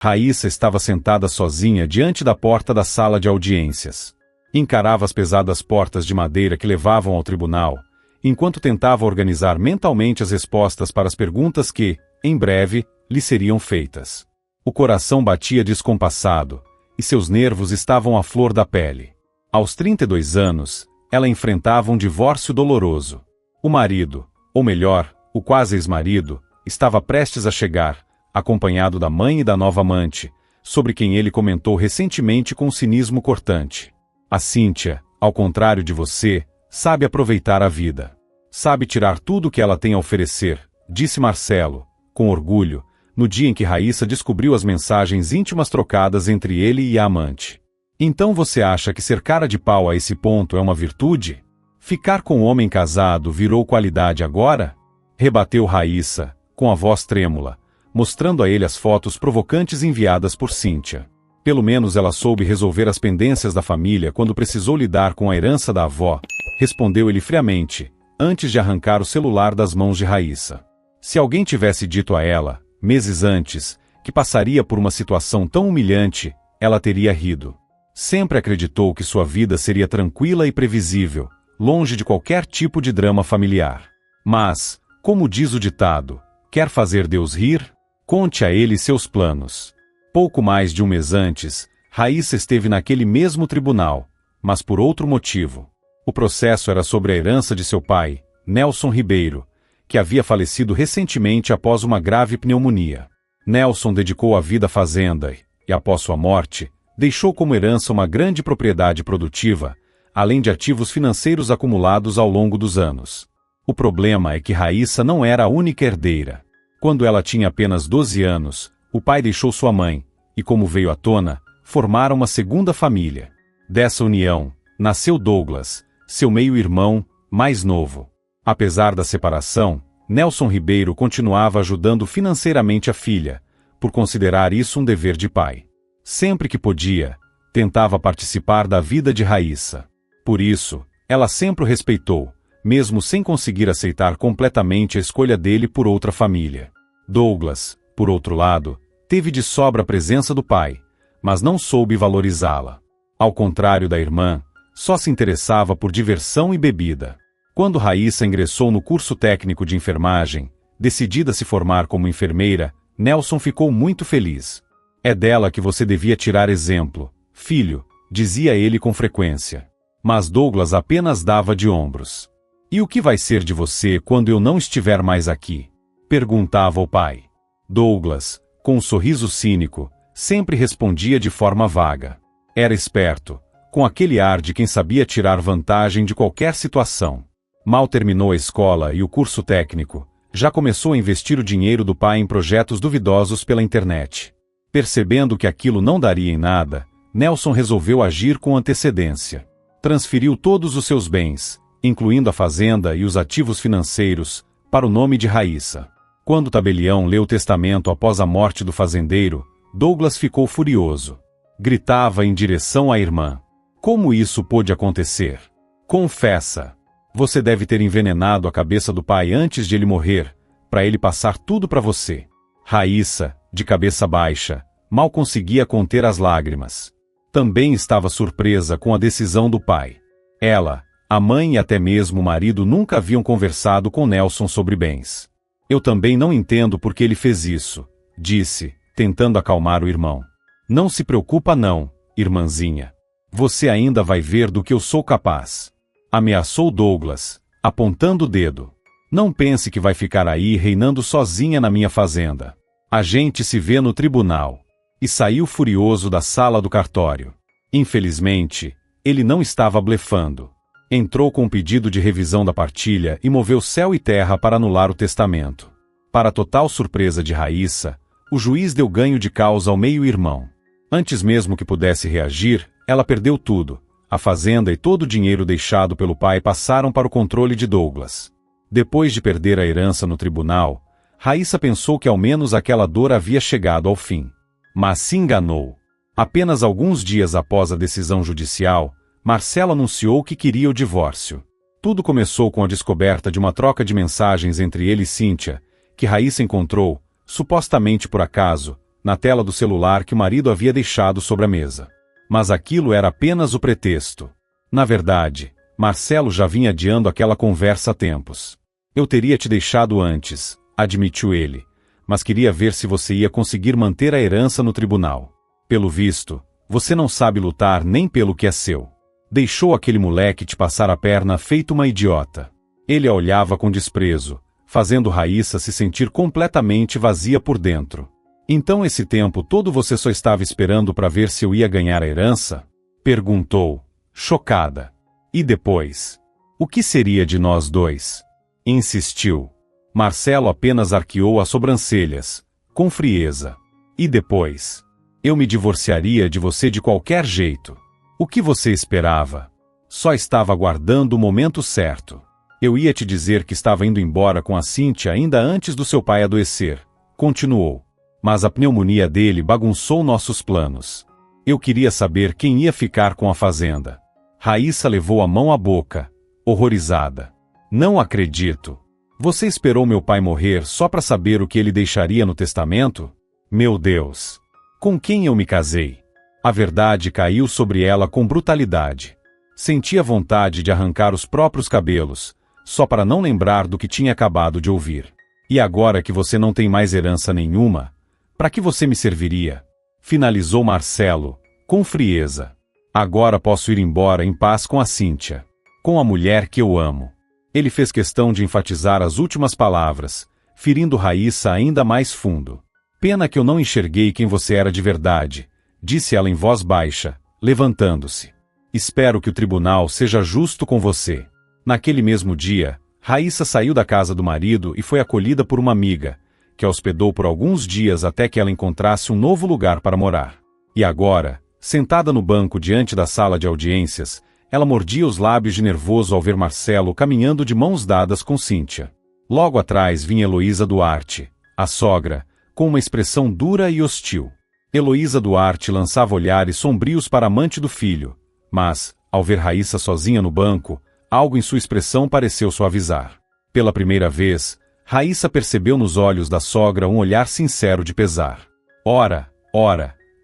Raíssa estava sentada sozinha diante da porta da sala de audiências. Encarava as pesadas portas de madeira que levavam ao tribunal, enquanto tentava organizar mentalmente as respostas para as perguntas que, em breve, lhe seriam feitas. O coração batia descompassado, e seus nervos estavam à flor da pele. Aos 32 anos, ela enfrentava um divórcio doloroso. O marido, ou melhor, o quase ex-marido, estava prestes a chegar, acompanhado da mãe e da nova amante, sobre quem ele comentou recentemente com cinismo cortante. A Cíntia, ao contrário de você, sabe aproveitar a vida. Sabe tirar tudo o que ela tem a oferecer, disse Marcelo, com orgulho, no dia em que Raíssa descobriu as mensagens íntimas trocadas entre ele e a amante. Então você acha que ser cara de pau a esse ponto é uma virtude? Ficar com um homem casado virou qualidade agora? Rebateu Raíssa, com a voz trêmula, mostrando a ele as fotos provocantes enviadas por Cíntia. Pelo menos ela soube resolver as pendências da família quando precisou lidar com a herança da avó, respondeu ele friamente, antes de arrancar o celular das mãos de Raíssa. Se alguém tivesse dito a ela, meses antes, que passaria por uma situação tão humilhante, ela teria rido. Sempre acreditou que sua vida seria tranquila e previsível, longe de qualquer tipo de drama familiar. Mas, como diz o ditado, quer fazer Deus rir? Conte a ele seus planos. Pouco mais de um mês antes, Raíssa esteve naquele mesmo tribunal, mas por outro motivo. O processo era sobre a herança de seu pai, Nelson Ribeiro, que havia falecido recentemente após uma grave pneumonia. Nelson dedicou a vida à fazenda e, após sua morte, deixou como herança uma grande propriedade produtiva, além de ativos financeiros acumulados ao longo dos anos. O problema é que Raíssa não era a única herdeira. Quando ela tinha apenas 12 anos, o pai deixou sua mãe, e como veio à tona, formaram uma segunda família. Dessa união, nasceu Douglas, seu meio-irmão, mais novo. Apesar da separação, Nelson Ribeiro continuava ajudando financeiramente a filha, por considerar isso um dever de pai. Sempre que podia, tentava participar da vida de Raíssa. Por isso, ela sempre o respeitou, mesmo sem conseguir aceitar completamente a escolha dele por outra família. Douglas, por outro lado, teve de sobra a presença do pai, mas não soube valorizá-la. Ao contrário da irmã, só se interessava por diversão e bebida. Quando Raíssa ingressou no curso técnico de enfermagem, decidida a se formar como enfermeira, Nelson ficou muito feliz. É dela que você devia tirar exemplo, filho, dizia ele com frequência. Mas Douglas apenas dava de ombros. E o que vai ser de você quando eu não estiver mais aqui? Perguntava o pai. Douglas, com um sorriso cínico, sempre respondia de forma vaga. Era esperto, com aquele ar de quem sabia tirar vantagem de qualquer situação. Mal terminou a escola e o curso técnico, já começou a investir o dinheiro do pai em projetos duvidosos pela internet. Percebendo que aquilo não daria em nada, Nelson resolveu agir com antecedência. Transferiu todos os seus bens, incluindo a fazenda e os ativos financeiros, para o nome de Raíssa. Quando o tabelião leu o testamento após a morte do fazendeiro, Douglas ficou furioso. Gritava em direção à irmã. Como isso pôde acontecer? Confessa. Você deve ter envenenado a cabeça do pai antes de ele morrer, para ele passar tudo para você. Raíssa, de cabeça baixa, mal conseguia conter as lágrimas. Também estava surpresa com a decisão do pai. Ela, a mãe e até mesmo o marido nunca haviam conversado com Nelson sobre bens. Eu também não entendo por que ele fez isso, disse, tentando acalmar o irmão. Não se preocupa não, irmãzinha. Você ainda vai ver do que eu sou capaz. Ameaçou Douglas, apontando o dedo. Não pense que vai ficar aí reinando sozinha na minha fazenda. A gente se vê no tribunal. E saiu furioso da sala do cartório. Infelizmente, ele não estava blefando. Entrou com um pedido de revisão da partilha e moveu céu e terra para anular o testamento. Para total surpresa de Raíssa, o juiz deu ganho de causa ao meio-irmão. Antes mesmo que pudesse reagir, ela perdeu tudo. A fazenda e todo o dinheiro deixado pelo pai passaram para o controle de Douglas. Depois de perder a herança no tribunal, Raíssa pensou que ao menos aquela dor havia chegado ao fim. Mas se enganou. Apenas alguns dias após a decisão judicial, Marcelo anunciou que queria o divórcio. Tudo começou com a descoberta de uma troca de mensagens entre ele e Cíntia, que Raíssa encontrou, supostamente por acaso, na tela do celular que o marido havia deixado sobre a mesa. Mas aquilo era apenas o pretexto. Na verdade, Marcelo já vinha adiando aquela conversa há tempos. Eu teria te deixado antes, admitiu ele, mas queria ver se você ia conseguir manter a herança no tribunal. Pelo visto, você não sabe lutar nem pelo que é seu. Deixou aquele moleque te passar a perna feito uma idiota. Ele a olhava com desprezo, fazendo Raíssa se sentir completamente vazia por dentro. Então esse tempo todo você só estava esperando para ver se eu ia ganhar a herança? Perguntou, chocada. E depois? O que seria de nós dois? Insistiu. Marcelo apenas arqueou as sobrancelhas, com frieza. E depois? Eu me divorciaria de você de qualquer jeito. O que você esperava? Só estava aguardando o momento certo. Eu ia te dizer que estava indo embora com a Cíntia ainda antes do seu pai adoecer, continuou. Mas a pneumonia dele bagunçou nossos planos. Eu queria saber quem ia ficar com a fazenda. Raíssa levou a mão à boca, horrorizada. Não acredito. Você esperou meu pai morrer só para saber o que ele deixaria no testamento? Meu Deus! Com quem eu me casei? A verdade caiu sobre ela com brutalidade. Sentia vontade de arrancar os próprios cabelos, só para não lembrar do que tinha acabado de ouvir. E agora que você não tem mais herança nenhuma, para que você me serviria? Finalizou Marcelo, com frieza. Agora posso ir embora em paz com a Cíntia, com a mulher que eu amo. Ele fez questão de enfatizar as últimas palavras, ferindo Raíssa ainda mais fundo. Pena que eu não enxerguei quem você era de verdade, disse ela em voz baixa, levantando-se. Espero que o tribunal seja justo com você. Naquele mesmo dia, Raíssa saiu da casa do marido e foi acolhida por uma amiga, que a hospedou por alguns dias até que ela encontrasse um novo lugar para morar. E agora, sentada no banco diante da sala de audiências, ela mordia os lábios de nervoso ao ver Marcelo caminhando de mãos dadas com Cíntia. Logo atrás vinha Heloísa Duarte, a sogra, com uma expressão dura e hostil. Heloísa Duarte lançava olhares sombrios para a amante do filho, mas, ao ver Raíssa sozinha no banco, algo em sua expressão pareceu suavizar. Pela primeira vez, Raíssa percebeu nos olhos da sogra um olhar sincero de pesar. Ora,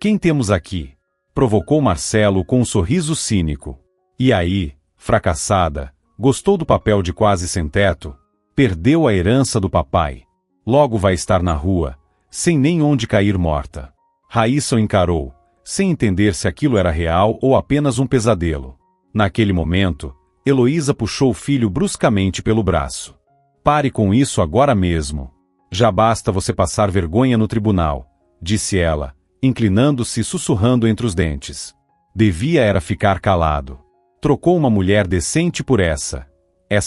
quem temos aqui? Provocou Marcelo com um sorriso cínico. E aí, fracassada, gostou do papel de quase sem-teto? Perdeu a herança do papai. Logo vai estar na rua, sem nem onde cair morta. Raíssa o encarou, sem entender se aquilo era real ou apenas um pesadelo. Naquele momento, Heloísa puxou o filho bruscamente pelo braço. Pare com isso agora mesmo. Já basta você passar vergonha no tribunal, disse ela, inclinando-se e sussurrando entre os dentes. Devia era ficar calado. Trocou uma mulher decente por essa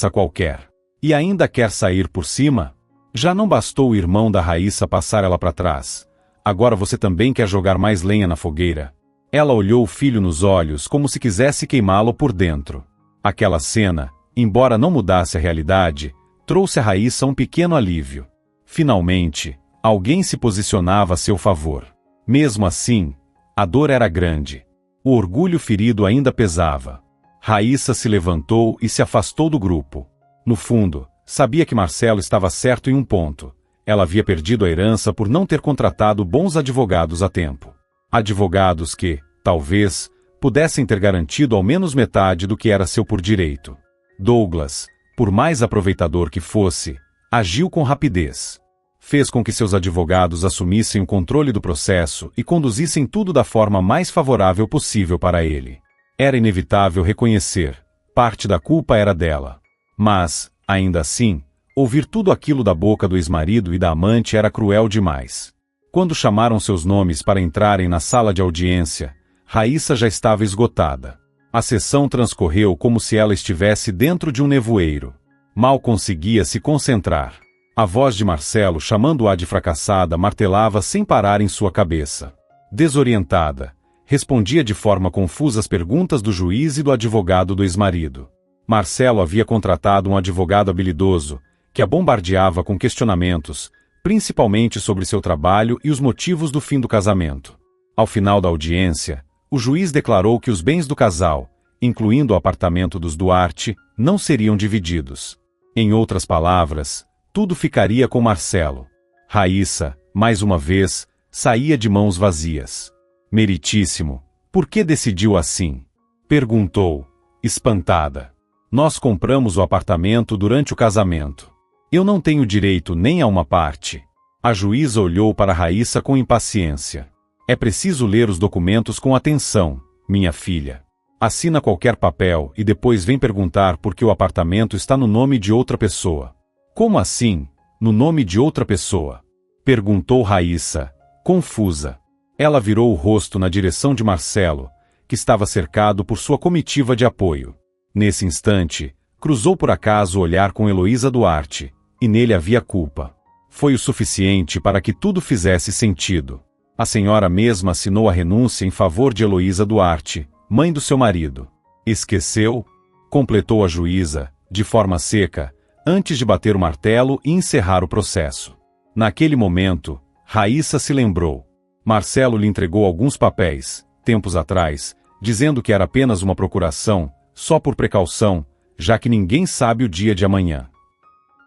qualquer. E ainda quer sair por cima? Já não bastou o irmão da Raíssa passar ela para trás. Agora você também quer jogar mais lenha na fogueira? Ela olhou o filho nos olhos como se quisesse queimá-lo por dentro. Aquela cena, embora não mudasse a realidade, trouxe a Raíssa um pequeno alívio. Finalmente, alguém se posicionava a seu favor. Mesmo assim, a dor era grande. O orgulho ferido ainda pesava. Raíssa se levantou e se afastou do grupo. No fundo, sabia que Marcelo estava certo em um ponto. Ela havia perdido a herança por não ter contratado bons advogados a tempo. Advogados que, talvez, pudessem ter garantido ao menos metade do que era seu por direito. Douglas, por mais aproveitador que fosse, agiu com rapidez. Fez com que seus advogados assumissem o controle do processo e conduzissem tudo da forma mais favorável possível para ele. Era inevitável reconhecer, parte da culpa era dela. Mas, ainda assim, ouvir tudo aquilo da boca do ex-marido e da amante era cruel demais. Quando chamaram seus nomes para entrarem na sala de audiência, Raíssa já estava esgotada. A sessão transcorreu como se ela estivesse dentro de um nevoeiro. Mal conseguia se concentrar. A voz de Marcelo chamando-a de fracassada martelava sem parar em sua cabeça. Desorientada, respondia de forma confusa às perguntas do juiz e do advogado do ex-marido. Marcelo havia contratado um advogado habilidoso, que a bombardeava com questionamentos, principalmente sobre seu trabalho e os motivos do fim do casamento. Ao final da audiência, o juiz declarou que os bens do casal, incluindo o apartamento dos Duarte, não seriam divididos. Em outras palavras, tudo ficaria com Marcelo. Raíssa, mais uma vez, Saía de mãos vazias. Meritíssimo, por que decidiu assim? Perguntou, espantada. Nós compramos o apartamento durante o casamento. Eu não tenho direito nem a uma parte. A juíza olhou para Raíssa com impaciência. É preciso ler os documentos com atenção, minha filha. Assina qualquer papel e depois vem perguntar por que o apartamento está no nome de outra pessoa. Como assim, no nome de outra pessoa? Perguntou Raíssa, confusa. Ela virou o rosto na direção de Marcelo, que estava cercado por sua comitiva de apoio. Nesse instante, cruzou por acaso o olhar com Heloísa Duarte, e nele havia culpa. Foi o suficiente para que tudo fizesse sentido. A senhora mesma assinou a renúncia em favor de Heloísa Duarte, mãe do seu marido. Esqueceu? Completou a juíza, de forma seca, antes de bater o martelo e encerrar o processo. Naquele momento, Raíssa se lembrou. Marcelo lhe entregou alguns papéis, tempos atrás, dizendo que era apenas uma procuração, só por precaução, já que ninguém sabe o dia de amanhã.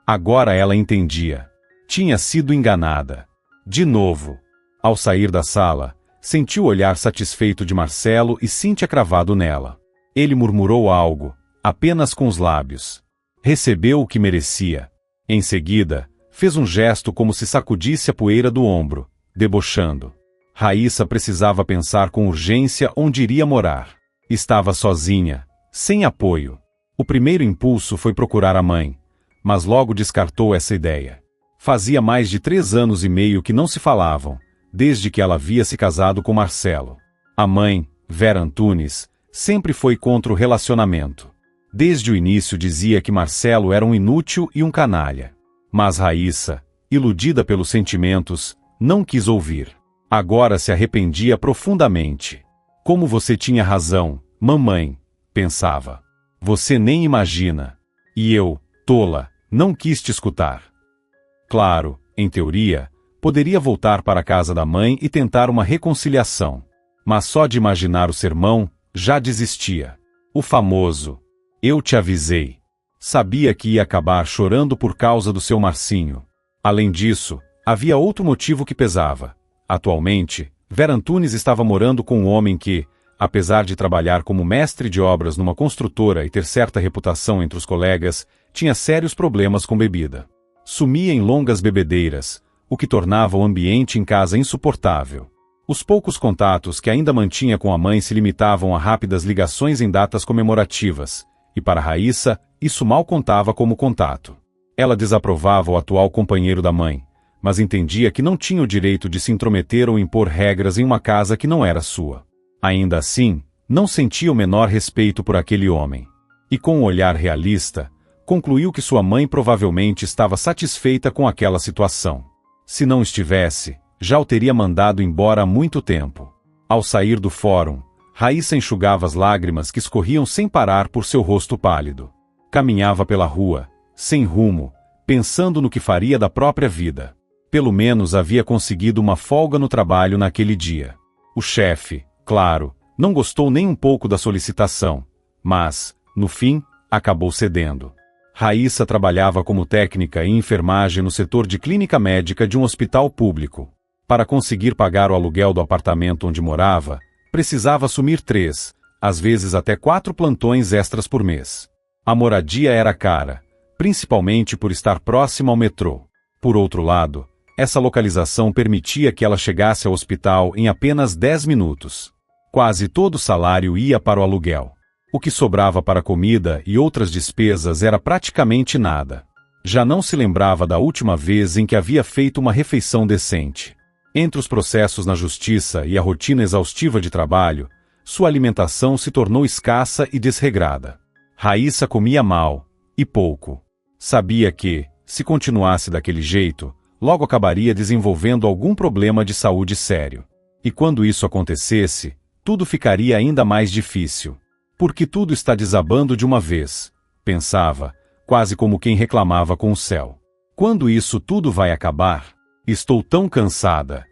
Agora ela entendia. Tinha sido enganada. De novo. Ao sair da sala, sentiu o olhar satisfeito de Marcelo e Cíntia cravado nela. Ele murmurou algo, apenas com os lábios. Recebeu o que merecia. Em seguida, fez um gesto como se sacudisse a poeira do ombro, debochando. Raíssa precisava pensar com urgência onde iria morar. Estava sozinha, sem apoio. O primeiro impulso foi procurar a mãe, mas logo descartou essa ideia. Fazia mais de 3 anos e meio que não se falavam, desde que ela havia se casado com Marcelo. A mãe, Vera Antunes, sempre foi contra o relacionamento. Desde o início dizia que Marcelo era um inútil e um canalha. Mas Raíssa, iludida pelos sentimentos, não quis ouvir. Agora se arrependia profundamente. Como você tinha razão, mamãe, pensava. Você nem imagina. E eu, tola, não quis te escutar. Claro, em teoria, poderia voltar para a casa da mãe e tentar uma reconciliação. Mas só de imaginar o sermão, já desistia. O famoso, eu te avisei. Sabia que ia acabar chorando por causa do seu Marcinho. Além disso, havia outro motivo que pesava. Atualmente, Vera Antunes estava morando com um homem que, apesar de trabalhar como mestre de obras numa construtora e ter certa reputação entre os colegas, tinha sérios problemas com bebida. Sumia em longas bebedeiras, o que tornava o ambiente em casa insuportável. Os poucos contatos que ainda mantinha com a mãe se limitavam a rápidas ligações em datas comemorativas, e para Raíssa, isso mal contava como contato. Ela desaprovava o atual companheiro da mãe, mas entendia que não tinha o direito de se intrometer ou impor regras em uma casa que não era sua. Ainda assim, não sentia o menor respeito por aquele homem. E com um olhar realista, concluiu que sua mãe provavelmente estava satisfeita com aquela situação. Se não estivesse, já o teria mandado embora há muito tempo. Ao sair do fórum, Raíssa enxugava as lágrimas que escorriam sem parar por seu rosto pálido. Caminhava pela rua, sem rumo, pensando no que faria da própria vida. Pelo menos havia conseguido uma folga no trabalho naquele dia. O chefe, claro, não gostou nem um pouco da solicitação, mas, no fim, acabou cedendo. Raíssa trabalhava como técnica em enfermagem no setor de clínica médica de um hospital público. Para conseguir pagar o aluguel do apartamento onde morava, precisava assumir 3, às vezes até 4 plantões extras por mês. A moradia era cara, principalmente por estar próxima ao metrô. Por outro lado, essa localização permitia que ela chegasse ao hospital em apenas 10 minutos. Quase todo o salário ia para o aluguel. O que sobrava para comida e outras despesas era praticamente nada. Já não se lembrava da última vez em que havia feito uma refeição decente. Entre os processos na justiça e a rotina exaustiva de trabalho, sua alimentação se tornou escassa e desregrada. Raíssa comia mal, e pouco. Sabia que, se continuasse daquele jeito, logo acabaria desenvolvendo algum problema de saúde sério. E quando isso acontecesse, tudo ficaria ainda mais difícil. Porque tudo está desabando de uma vez, pensava, quase como quem reclamava com o céu. Quando isso tudo vai acabar? Estou tão cansada.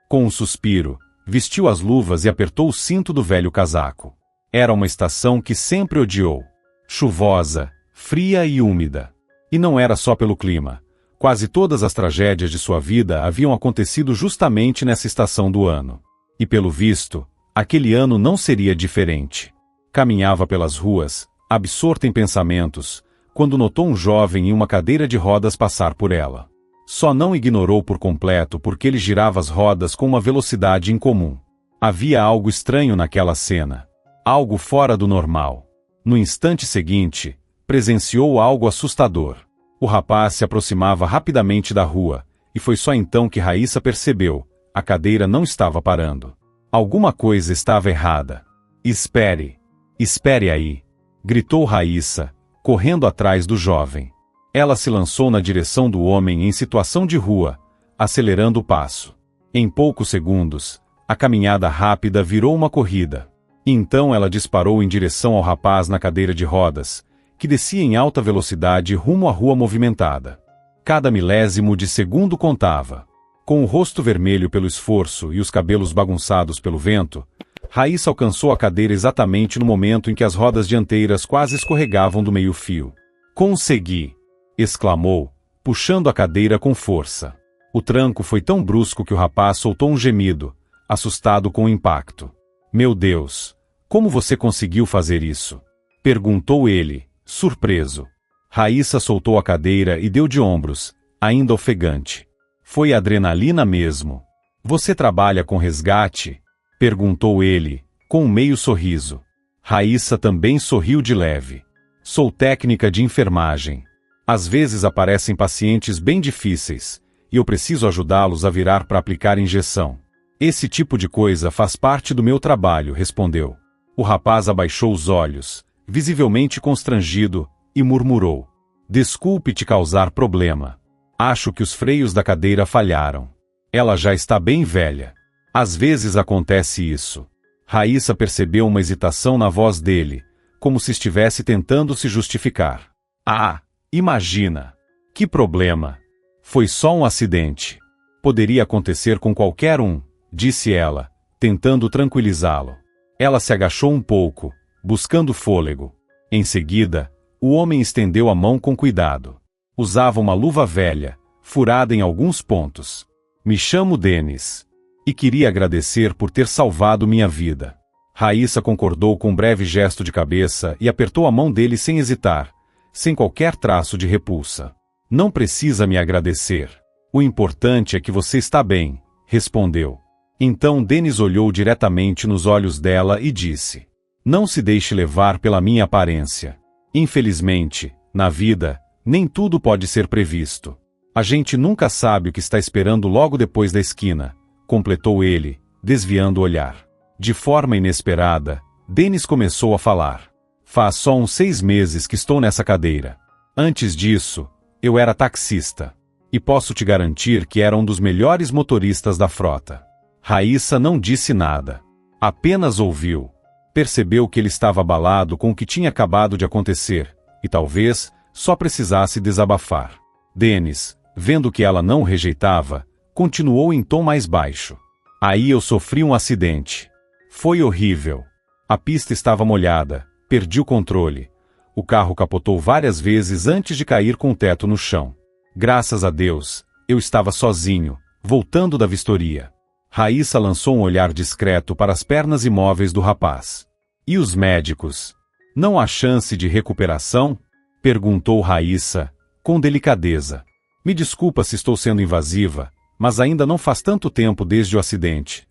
Com um suspiro, vestiu as luvas e apertou o cinto do velho casaco. Era uma estação que sempre odiou. Chuvosa, fria e úmida. E não era só pelo clima. Quase todas as tragédias de sua vida haviam acontecido justamente nessa estação do ano. E pelo visto, aquele ano não seria diferente. Caminhava pelas ruas, absorta em pensamentos, quando notou um jovem em uma cadeira de rodas passar por ela. Só não ignorou por completo porque ele girava as rodas com uma velocidade incomum. Havia algo estranho naquela cena. Algo fora do normal. No instante seguinte, presenciou algo assustador. O rapaz se aproximava rapidamente da rua, e foi só então que Raíssa percebeu: a cadeira não estava parando. Alguma coisa estava errada. Espere! Espere aí! Gritou Raíssa, correndo atrás do jovem. Ela se lançou na direção do homem em situação de rua, acelerando o passo. Em poucos segundos, a caminhada rápida virou uma corrida. Então ela disparou em direção ao rapaz na cadeira de rodas, que descia em alta velocidade rumo à rua movimentada. Cada milésimo de segundo contava. Com o rosto vermelho pelo esforço e os cabelos bagunçados pelo vento, Raíssa alcançou a cadeira exatamente no momento em que as rodas dianteiras quase escorregavam do meio-fio. "Consegui!" exclamou, puxando a cadeira com força. O tranco foi tão brusco que o rapaz soltou um gemido, assustado com o impacto. "Meu Deus! Como você conseguiu fazer isso?" perguntou ele, surpreso. Raíssa soltou a cadeira e deu de ombros, ainda ofegante. "Foi adrenalina mesmo." "Você trabalha com resgate?" perguntou ele, com um meio sorriso. Raíssa também sorriu de leve. "Sou técnica de enfermagem. Às vezes aparecem pacientes bem difíceis, e eu preciso ajudá-los a virar para aplicar injeção. Esse tipo de coisa faz parte do meu trabalho", respondeu. O rapaz abaixou os olhos, visivelmente constrangido, e murmurou: "Desculpe te causar problema. Acho que os freios da cadeira falharam. Ela já está bem velha. Às vezes acontece isso." Raíssa percebeu uma hesitação na voz dele, como se estivesse tentando se justificar. "Ah, imagina! Que problema! Foi só um acidente. Poderia acontecer com qualquer um", disse ela, tentando tranquilizá-lo. Ela se agachou um pouco, buscando fôlego. Em seguida, o homem estendeu a mão com cuidado. Usava uma luva velha, furada em alguns pontos. "Me chamo Denis. E queria agradecer por ter salvado minha vida." Raíssa concordou com um breve gesto de cabeça e apertou a mão dele sem hesitar, sem qualquer traço de repulsa. "Não precisa me agradecer. O importante é que você está bem", respondeu. Então Denis olhou diretamente nos olhos dela e disse: "Não se deixe levar pela minha aparência. Infelizmente, na vida, nem tudo pode ser previsto. A gente nunca sabe o que está esperando logo depois da esquina", completou ele, desviando o olhar. De forma inesperada, Denis começou a falar. "Faz só uns 6 meses que estou nessa cadeira. Antes disso, eu era taxista. E posso te garantir que era um dos melhores motoristas da frota." Raíssa não disse nada. Apenas ouviu. Percebeu que ele estava abalado com o que tinha acabado de acontecer, e talvez só precisasse desabafar. Denis, vendo que ela não o rejeitava, continuou em tom mais baixo. "Aí eu sofri um acidente. Foi horrível. A pista estava molhada, perdi o controle. O carro capotou várias vezes antes de cair com o teto no chão. Graças a Deus, eu estava sozinho, voltando da vistoria." Raíssa lançou um olhar discreto para as pernas imóveis do rapaz. "E os médicos? Não há chance de recuperação?" perguntou Raíssa, com delicadeza. "Me desculpa se estou sendo invasiva, mas ainda não faz tanto tempo desde o acidente.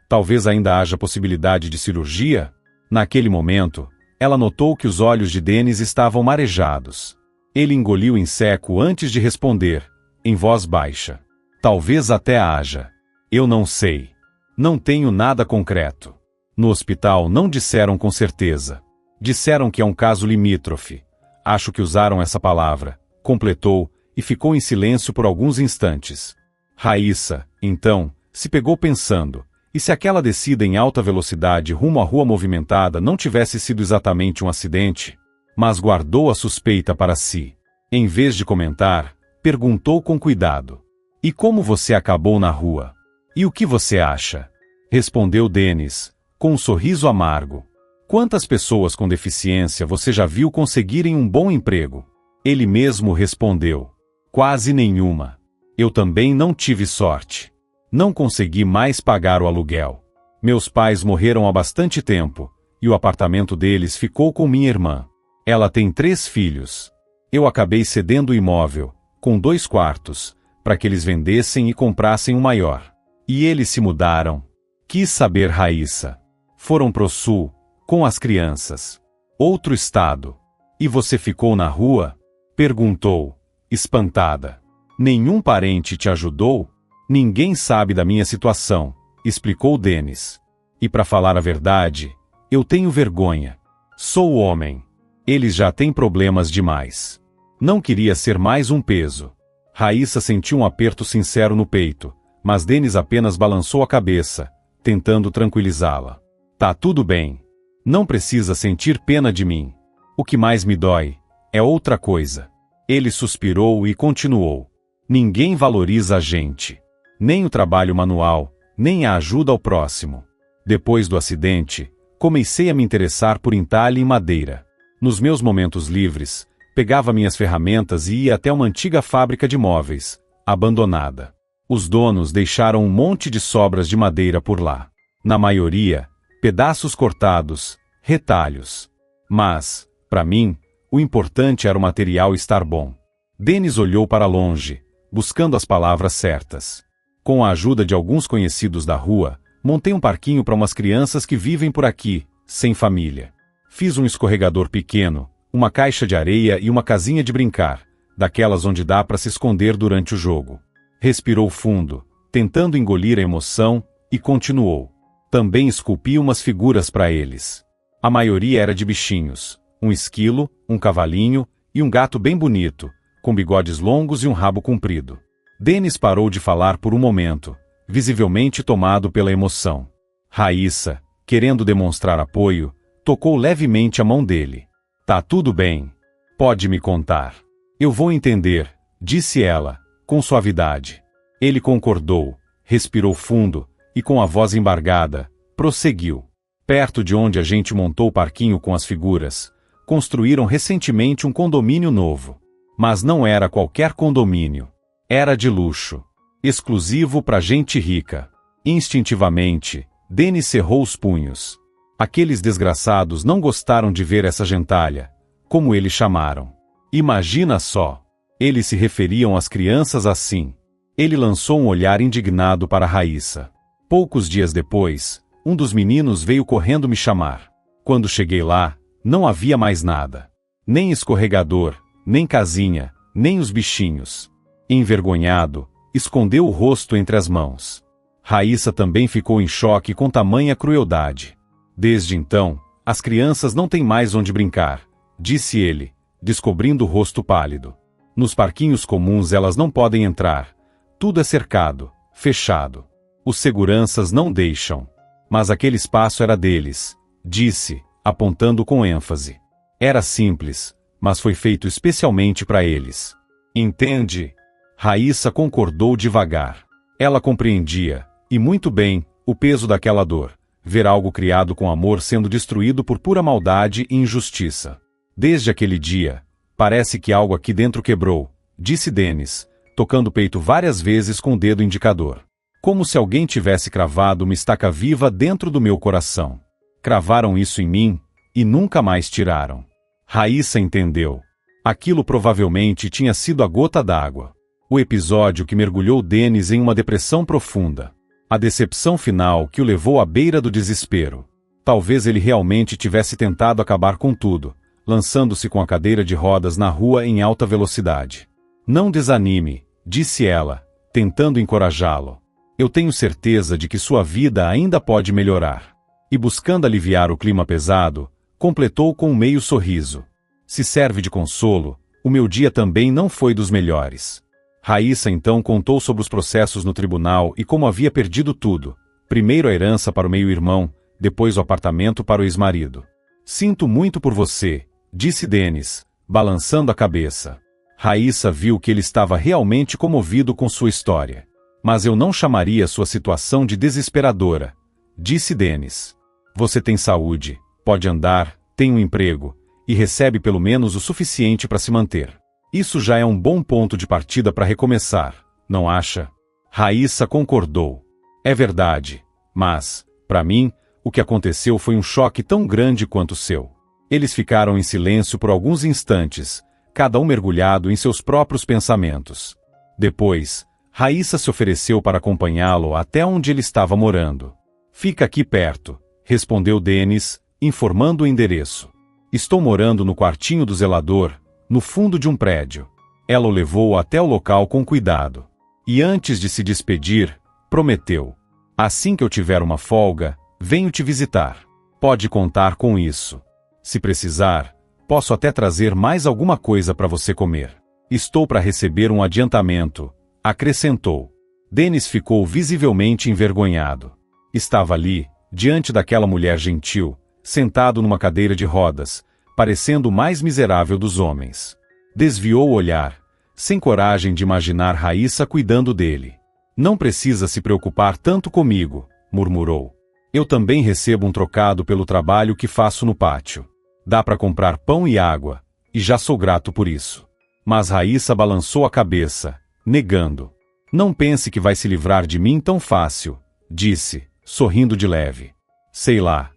Talvez ainda haja possibilidade de cirurgia?" Naquele momento, ela notou que os olhos de Denis estavam marejados. Ele engoliu em seco antes de responder, em voz baixa: "Talvez até haja. Eu não sei. Não tenho nada concreto. No hospital não disseram com certeza. Disseram que é um caso limítrofe. Acho que usaram essa palavra", completou, e ficou em silêncio por alguns instantes. Raíssa, então, se pegou pensando: e se aquela descida em alta velocidade rumo à rua movimentada não tivesse sido exatamente um acidente? Mas guardou a suspeita para si. Em vez de comentar, perguntou com cuidado: "E como você acabou na rua? E o que você acha?" Respondeu Denis, com um sorriso amargo: "Quantas pessoas com deficiência você já viu conseguirem um bom emprego?" Ele mesmo respondeu: Quase nenhuma. Eu também não tive sorte. Não consegui mais pagar o aluguel. Meus pais morreram há bastante tempo, e o apartamento deles ficou com minha irmã. Ela tem 3 filhos. Eu acabei cedendo o imóvel, com 2 quartos, para que eles vendessem e comprassem um maior. E eles se mudaram. Quis saber, Raíssa. Foram pro sul, com as crianças. Outro estado. E você ficou na rua? Perguntou, espantada. Nenhum parente te ajudou? Ninguém sabe da minha situação, explicou Denis. E para falar a verdade, eu tenho vergonha. Sou homem. Eles já têm problemas demais. Não queria ser mais um peso. Raíssa sentiu um aperto sincero no peito, mas Denis apenas balançou a cabeça, tentando tranquilizá-la. Tá tudo bem. Não precisa sentir pena de mim. O que mais me dói é outra coisa. Ele suspirou e continuou. Ninguém valoriza a gente. Nem o trabalho manual, nem a ajuda ao próximo. Depois do acidente, comecei a me interessar por entalhe e madeira. Nos meus momentos livres, pegava minhas ferramentas e ia até uma antiga fábrica de móveis, abandonada. Os donos deixaram um monte de sobras de madeira por lá. Na maioria, pedaços cortados, retalhos. Mas, para mim, o importante era o material estar bom. Denis olhou para longe, buscando as palavras certas. Com a ajuda de alguns conhecidos da rua, montei um parquinho para umas crianças que vivem por aqui, sem família. Fiz um escorregador pequeno, uma caixa de areia e uma casinha de brincar, daquelas onde dá para se esconder durante o jogo. Respirou fundo, tentando engolir a emoção, e continuou. Também esculpi umas figuras para eles. A maioria era de bichinhos, um esquilo, um cavalinho e um gato bem bonito, com bigodes longos e um rabo comprido. Denis parou de falar por um momento, visivelmente tomado pela emoção. Raíssa, querendo demonstrar apoio, tocou levemente a mão dele. Tá tudo bem. Pode me contar. Eu vou entender, disse ela, com suavidade. Ele concordou, respirou fundo, e com a voz embargada, prosseguiu. Perto de onde a gente montou o parquinho com as figuras, construíram recentemente um condomínio novo. Mas não era qualquer condomínio. Era de luxo. Exclusivo para gente rica. Instintivamente, Denis cerrou os punhos. Aqueles desgraçados não gostaram de ver essa gentalha, como eles chamaram. Imagina só. Eles se referiam às crianças assim. Ele lançou um olhar indignado para Raíssa. Poucos dias depois, um dos meninos veio correndo me chamar. Quando cheguei lá, não havia mais nada. Nem escorregador, nem casinha, nem os bichinhos. Envergonhado, escondeu o rosto entre as mãos. Raíssa também ficou em choque com tamanha crueldade. Desde então, as crianças não têm mais onde brincar, disse ele, descobrindo o rosto pálido. Nos parquinhos comuns elas não podem entrar. Tudo é cercado, fechado. Os seguranças não deixam. Mas aquele espaço era deles, disse, apontando com ênfase. Era simples, mas foi feito especialmente para eles. Entende? Raíssa concordou devagar. Ela compreendia, e muito bem, o peso daquela dor. Ver algo criado com amor sendo destruído por pura maldade e injustiça. Desde aquele dia, parece que algo aqui dentro quebrou, disse Denis, tocando o peito várias vezes com o dedo indicador. Como se alguém tivesse cravado uma estaca viva dentro do meu coração. Cravaram isso em mim, e nunca mais tiraram. Raíssa entendeu. Aquilo provavelmente tinha sido a gota d'água. O episódio que mergulhou Denis em uma depressão profunda. A decepção final que o levou à beira do desespero. Talvez ele realmente tivesse tentado acabar com tudo, lançando-se com a cadeira de rodas na rua em alta velocidade. Não desanime, disse ela, tentando encorajá-lo. Eu tenho certeza de que sua vida ainda pode melhorar. E buscando aliviar o clima pesado, completou com um meio sorriso. Se serve de consolo, o meu dia também não foi dos melhores. Raíssa então contou sobre os processos no tribunal e como havia perdido tudo. Primeiro a herança para o meio-irmão, depois o apartamento para o ex-marido. Sinto muito por você, disse Denis, balançando a cabeça. Raíssa viu que ele estava realmente comovido com sua história. Mas eu não chamaria sua situação de desesperadora, disse Denis. Você tem saúde, pode andar, tem um emprego, e recebe pelo menos o suficiente para se manter. Isso já é um bom ponto de partida para recomeçar, não acha? Raíssa concordou. É verdade, mas, para mim, o que aconteceu foi um choque tão grande quanto o seu. Eles ficaram em silêncio por alguns instantes, cada um mergulhado em seus próprios pensamentos. Depois, Raíssa se ofereceu para acompanhá-lo até onde ele estava morando. Fica aqui perto, respondeu Denis, informando o endereço. Estou morando no quartinho do zelador, no fundo de um prédio. Ela o levou até o local com cuidado. E antes de se despedir, prometeu: assim que eu tiver uma folga, venho te visitar. Pode contar com isso. Se precisar, posso até trazer mais alguma coisa para você comer. Estou para receber um adiantamento, acrescentou. Denis ficou visivelmente envergonhado. Estava ali, diante daquela mulher gentil, sentado numa cadeira de rodas, parecendo o mais miserável dos homens. Desviou o olhar, sem coragem de imaginar Raíssa cuidando dele. Não precisa se preocupar tanto comigo, murmurou. Eu também recebo um trocado pelo trabalho que faço no pátio. Dá para comprar pão e água, e já sou grato por isso. Mas Raíssa balançou a cabeça, negando. Não pense que vai se livrar de mim tão fácil, disse, sorrindo de leve. Sei lá,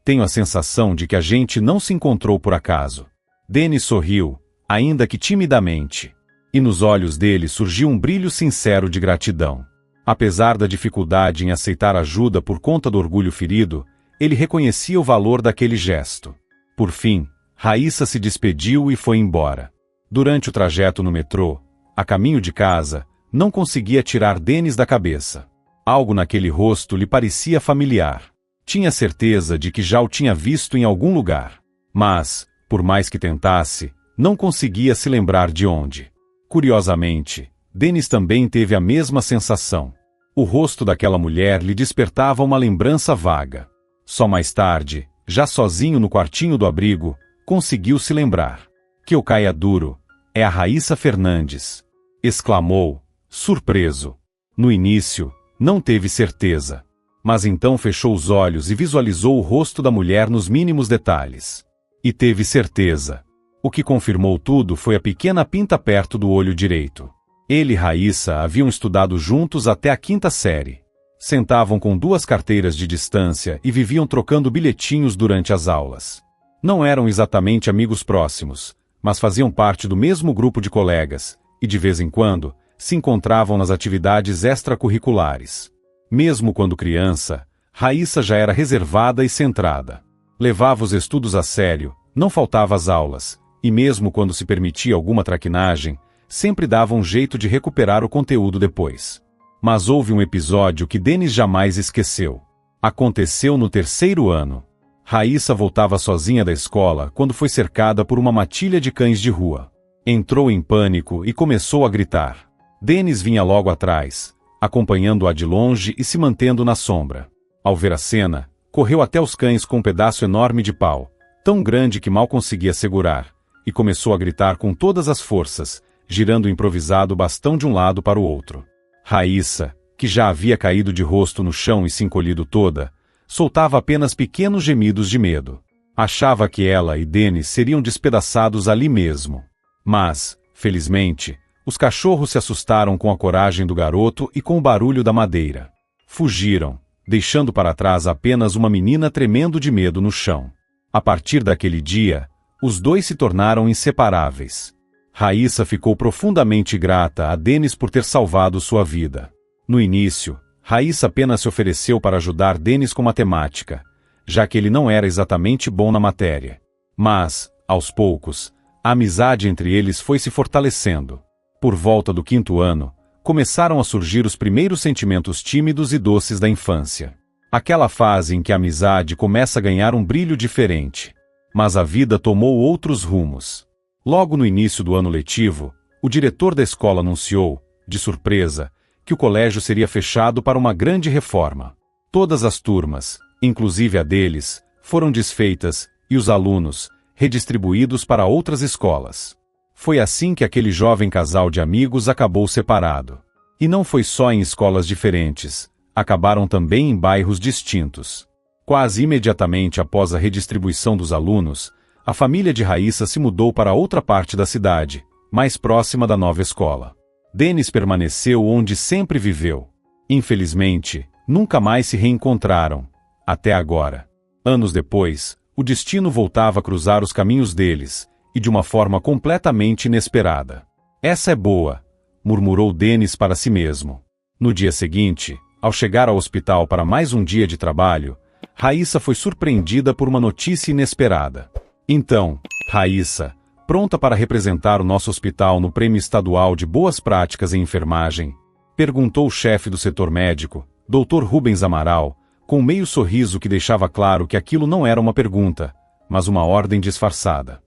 tenho a sensação de que a gente não se encontrou por acaso. Denis sorriu, ainda que timidamente. E nos olhos dele surgiu um brilho sincero de gratidão. Apesar da dificuldade em aceitar ajuda por conta do orgulho ferido, ele reconhecia o valor daquele gesto. Por fim, Raíssa se despediu e foi embora. Durante o trajeto no metrô, a caminho de casa, não conseguia tirar Denis da cabeça. Algo naquele rosto lhe parecia familiar. Tinha certeza de que já o tinha visto em algum lugar. Mas, por mais que tentasse, não conseguia se lembrar de onde. Curiosamente, Denis também teve a mesma sensação. O rosto daquela mulher lhe despertava uma lembrança vaga. Só mais tarde, já sozinho no quartinho do abrigo, conseguiu se lembrar. Que eu caia duro, é a Raíssa Fernandes, exclamou, surpreso. No início, não teve certeza. Mas então fechou os olhos e visualizou o rosto da mulher nos mínimos detalhes. E teve certeza. O que confirmou tudo foi a pequena pinta perto do olho direito. Ele e Raíssa haviam estudado juntos até a 5ª série. Sentavam com 2 carteiras de distância e viviam trocando bilhetinhos durante as aulas. Não eram exatamente amigos próximos, mas faziam parte do mesmo grupo de colegas, e de vez em quando, se encontravam nas atividades extracurriculares. Mesmo quando criança, Raíssa já era reservada e centrada. Levava os estudos a sério, não faltava às aulas, e mesmo quando se permitia alguma traquinagem, sempre dava um jeito de recuperar o conteúdo depois. Mas houve um episódio que Denis jamais esqueceu. Aconteceu no 3º ano. Raíssa voltava sozinha da escola quando foi cercada por uma matilha de cães de rua. Entrou em pânico e começou a gritar. Denis vinha logo atrás, acompanhando-a de longe e se mantendo na sombra. Ao ver a cena, correu até os cães com um pedaço enorme de pau, tão grande que mal conseguia segurar, e começou a gritar com todas as forças, girando o improvisado bastão de um lado para o outro. Raíssa, que já havia caído de rosto no chão e se encolhido toda, soltava apenas pequenos gemidos de medo. Achava que ela e Denis seriam despedaçados ali mesmo. Mas, felizmente, os cachorros se assustaram com a coragem do garoto e com o barulho da madeira. Fugiram, deixando para trás apenas uma menina tremendo de medo no chão. A partir daquele dia, os dois se tornaram inseparáveis. Raíssa ficou profundamente grata a Denis por ter salvado sua vida. No início, Raíssa apenas se ofereceu para ajudar Denis com matemática, já que ele não era exatamente bom na matéria. Mas, aos poucos, a amizade entre eles foi se fortalecendo. Por volta do 5º ano, começaram a surgir os primeiros sentimentos tímidos e doces da infância. Aquela fase em que a amizade começa a ganhar um brilho diferente. Mas a vida tomou outros rumos. Logo no início do ano letivo, o diretor da escola anunciou, de surpresa, que o colégio seria fechado para uma grande reforma. Todas as turmas, inclusive a deles, foram desfeitas e os alunos, redistribuídos para outras escolas. Foi assim que aquele jovem casal de amigos acabou separado. E não foi só em escolas diferentes, acabaram também em bairros distintos. Quase imediatamente após a redistribuição dos alunos, a família de Raíssa se mudou para outra parte da cidade, mais próxima da nova escola. Denis permaneceu onde sempre viveu. Infelizmente, nunca mais se reencontraram, até agora. Anos depois, o destino voltava a cruzar os caminhos deles, e de uma forma completamente inesperada. Essa é boa, murmurou Denis para si mesmo. No dia seguinte, ao chegar ao hospital para mais um dia de trabalho, Raíssa foi surpreendida por uma notícia inesperada. Então, Raíssa, pronta para representar o nosso hospital no Prêmio Estadual de Boas Práticas em Enfermagem? Perguntou o chefe do setor médico, Dr. Rubens Amaral, com meio sorriso que deixava claro que aquilo não era uma pergunta, mas uma ordem disfarçada.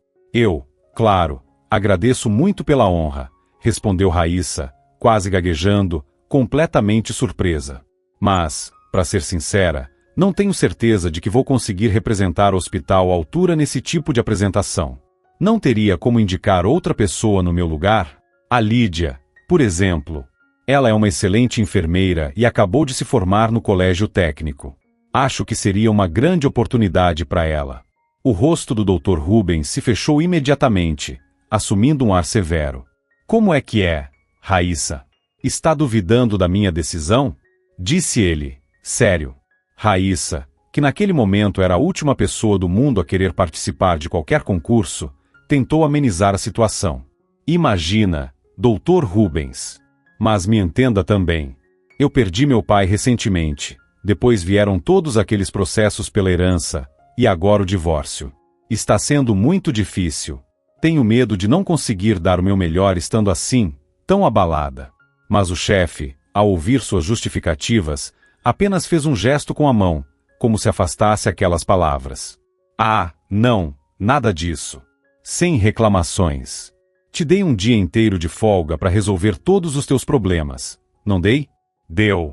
Claro, agradeço muito pela honra, respondeu Raíssa, quase gaguejando, completamente surpresa. Mas, para ser sincera, não tenho certeza de que vou conseguir representar o hospital à altura nesse tipo de apresentação. Não teria como indicar outra pessoa no meu lugar? A Lídia, por exemplo. Ela é uma excelente enfermeira e acabou de se formar no colégio técnico. Acho que seria uma grande oportunidade para ela. O rosto do Dr. Rubens se fechou imediatamente, assumindo um ar severo. Como é que é, Raíssa? Está duvidando da minha decisão? Disse ele, sério. Raíssa, que naquele momento era a última pessoa do mundo a querer participar de qualquer concurso, tentou amenizar a situação. Imagina, Dr. Rubens. Mas me entenda também. Eu perdi meu pai recentemente, depois vieram todos aqueles processos pela herança, e agora o divórcio. Está sendo muito difícil. Tenho medo de não conseguir dar o meu melhor estando assim, tão abalada. Mas o chefe, ao ouvir suas justificativas, apenas fez um gesto com a mão, como se afastasse aquelas palavras. Ah, não, nada disso. Sem reclamações. Te dei um dia inteiro de folga para resolver todos os teus problemas, não dei? Deu.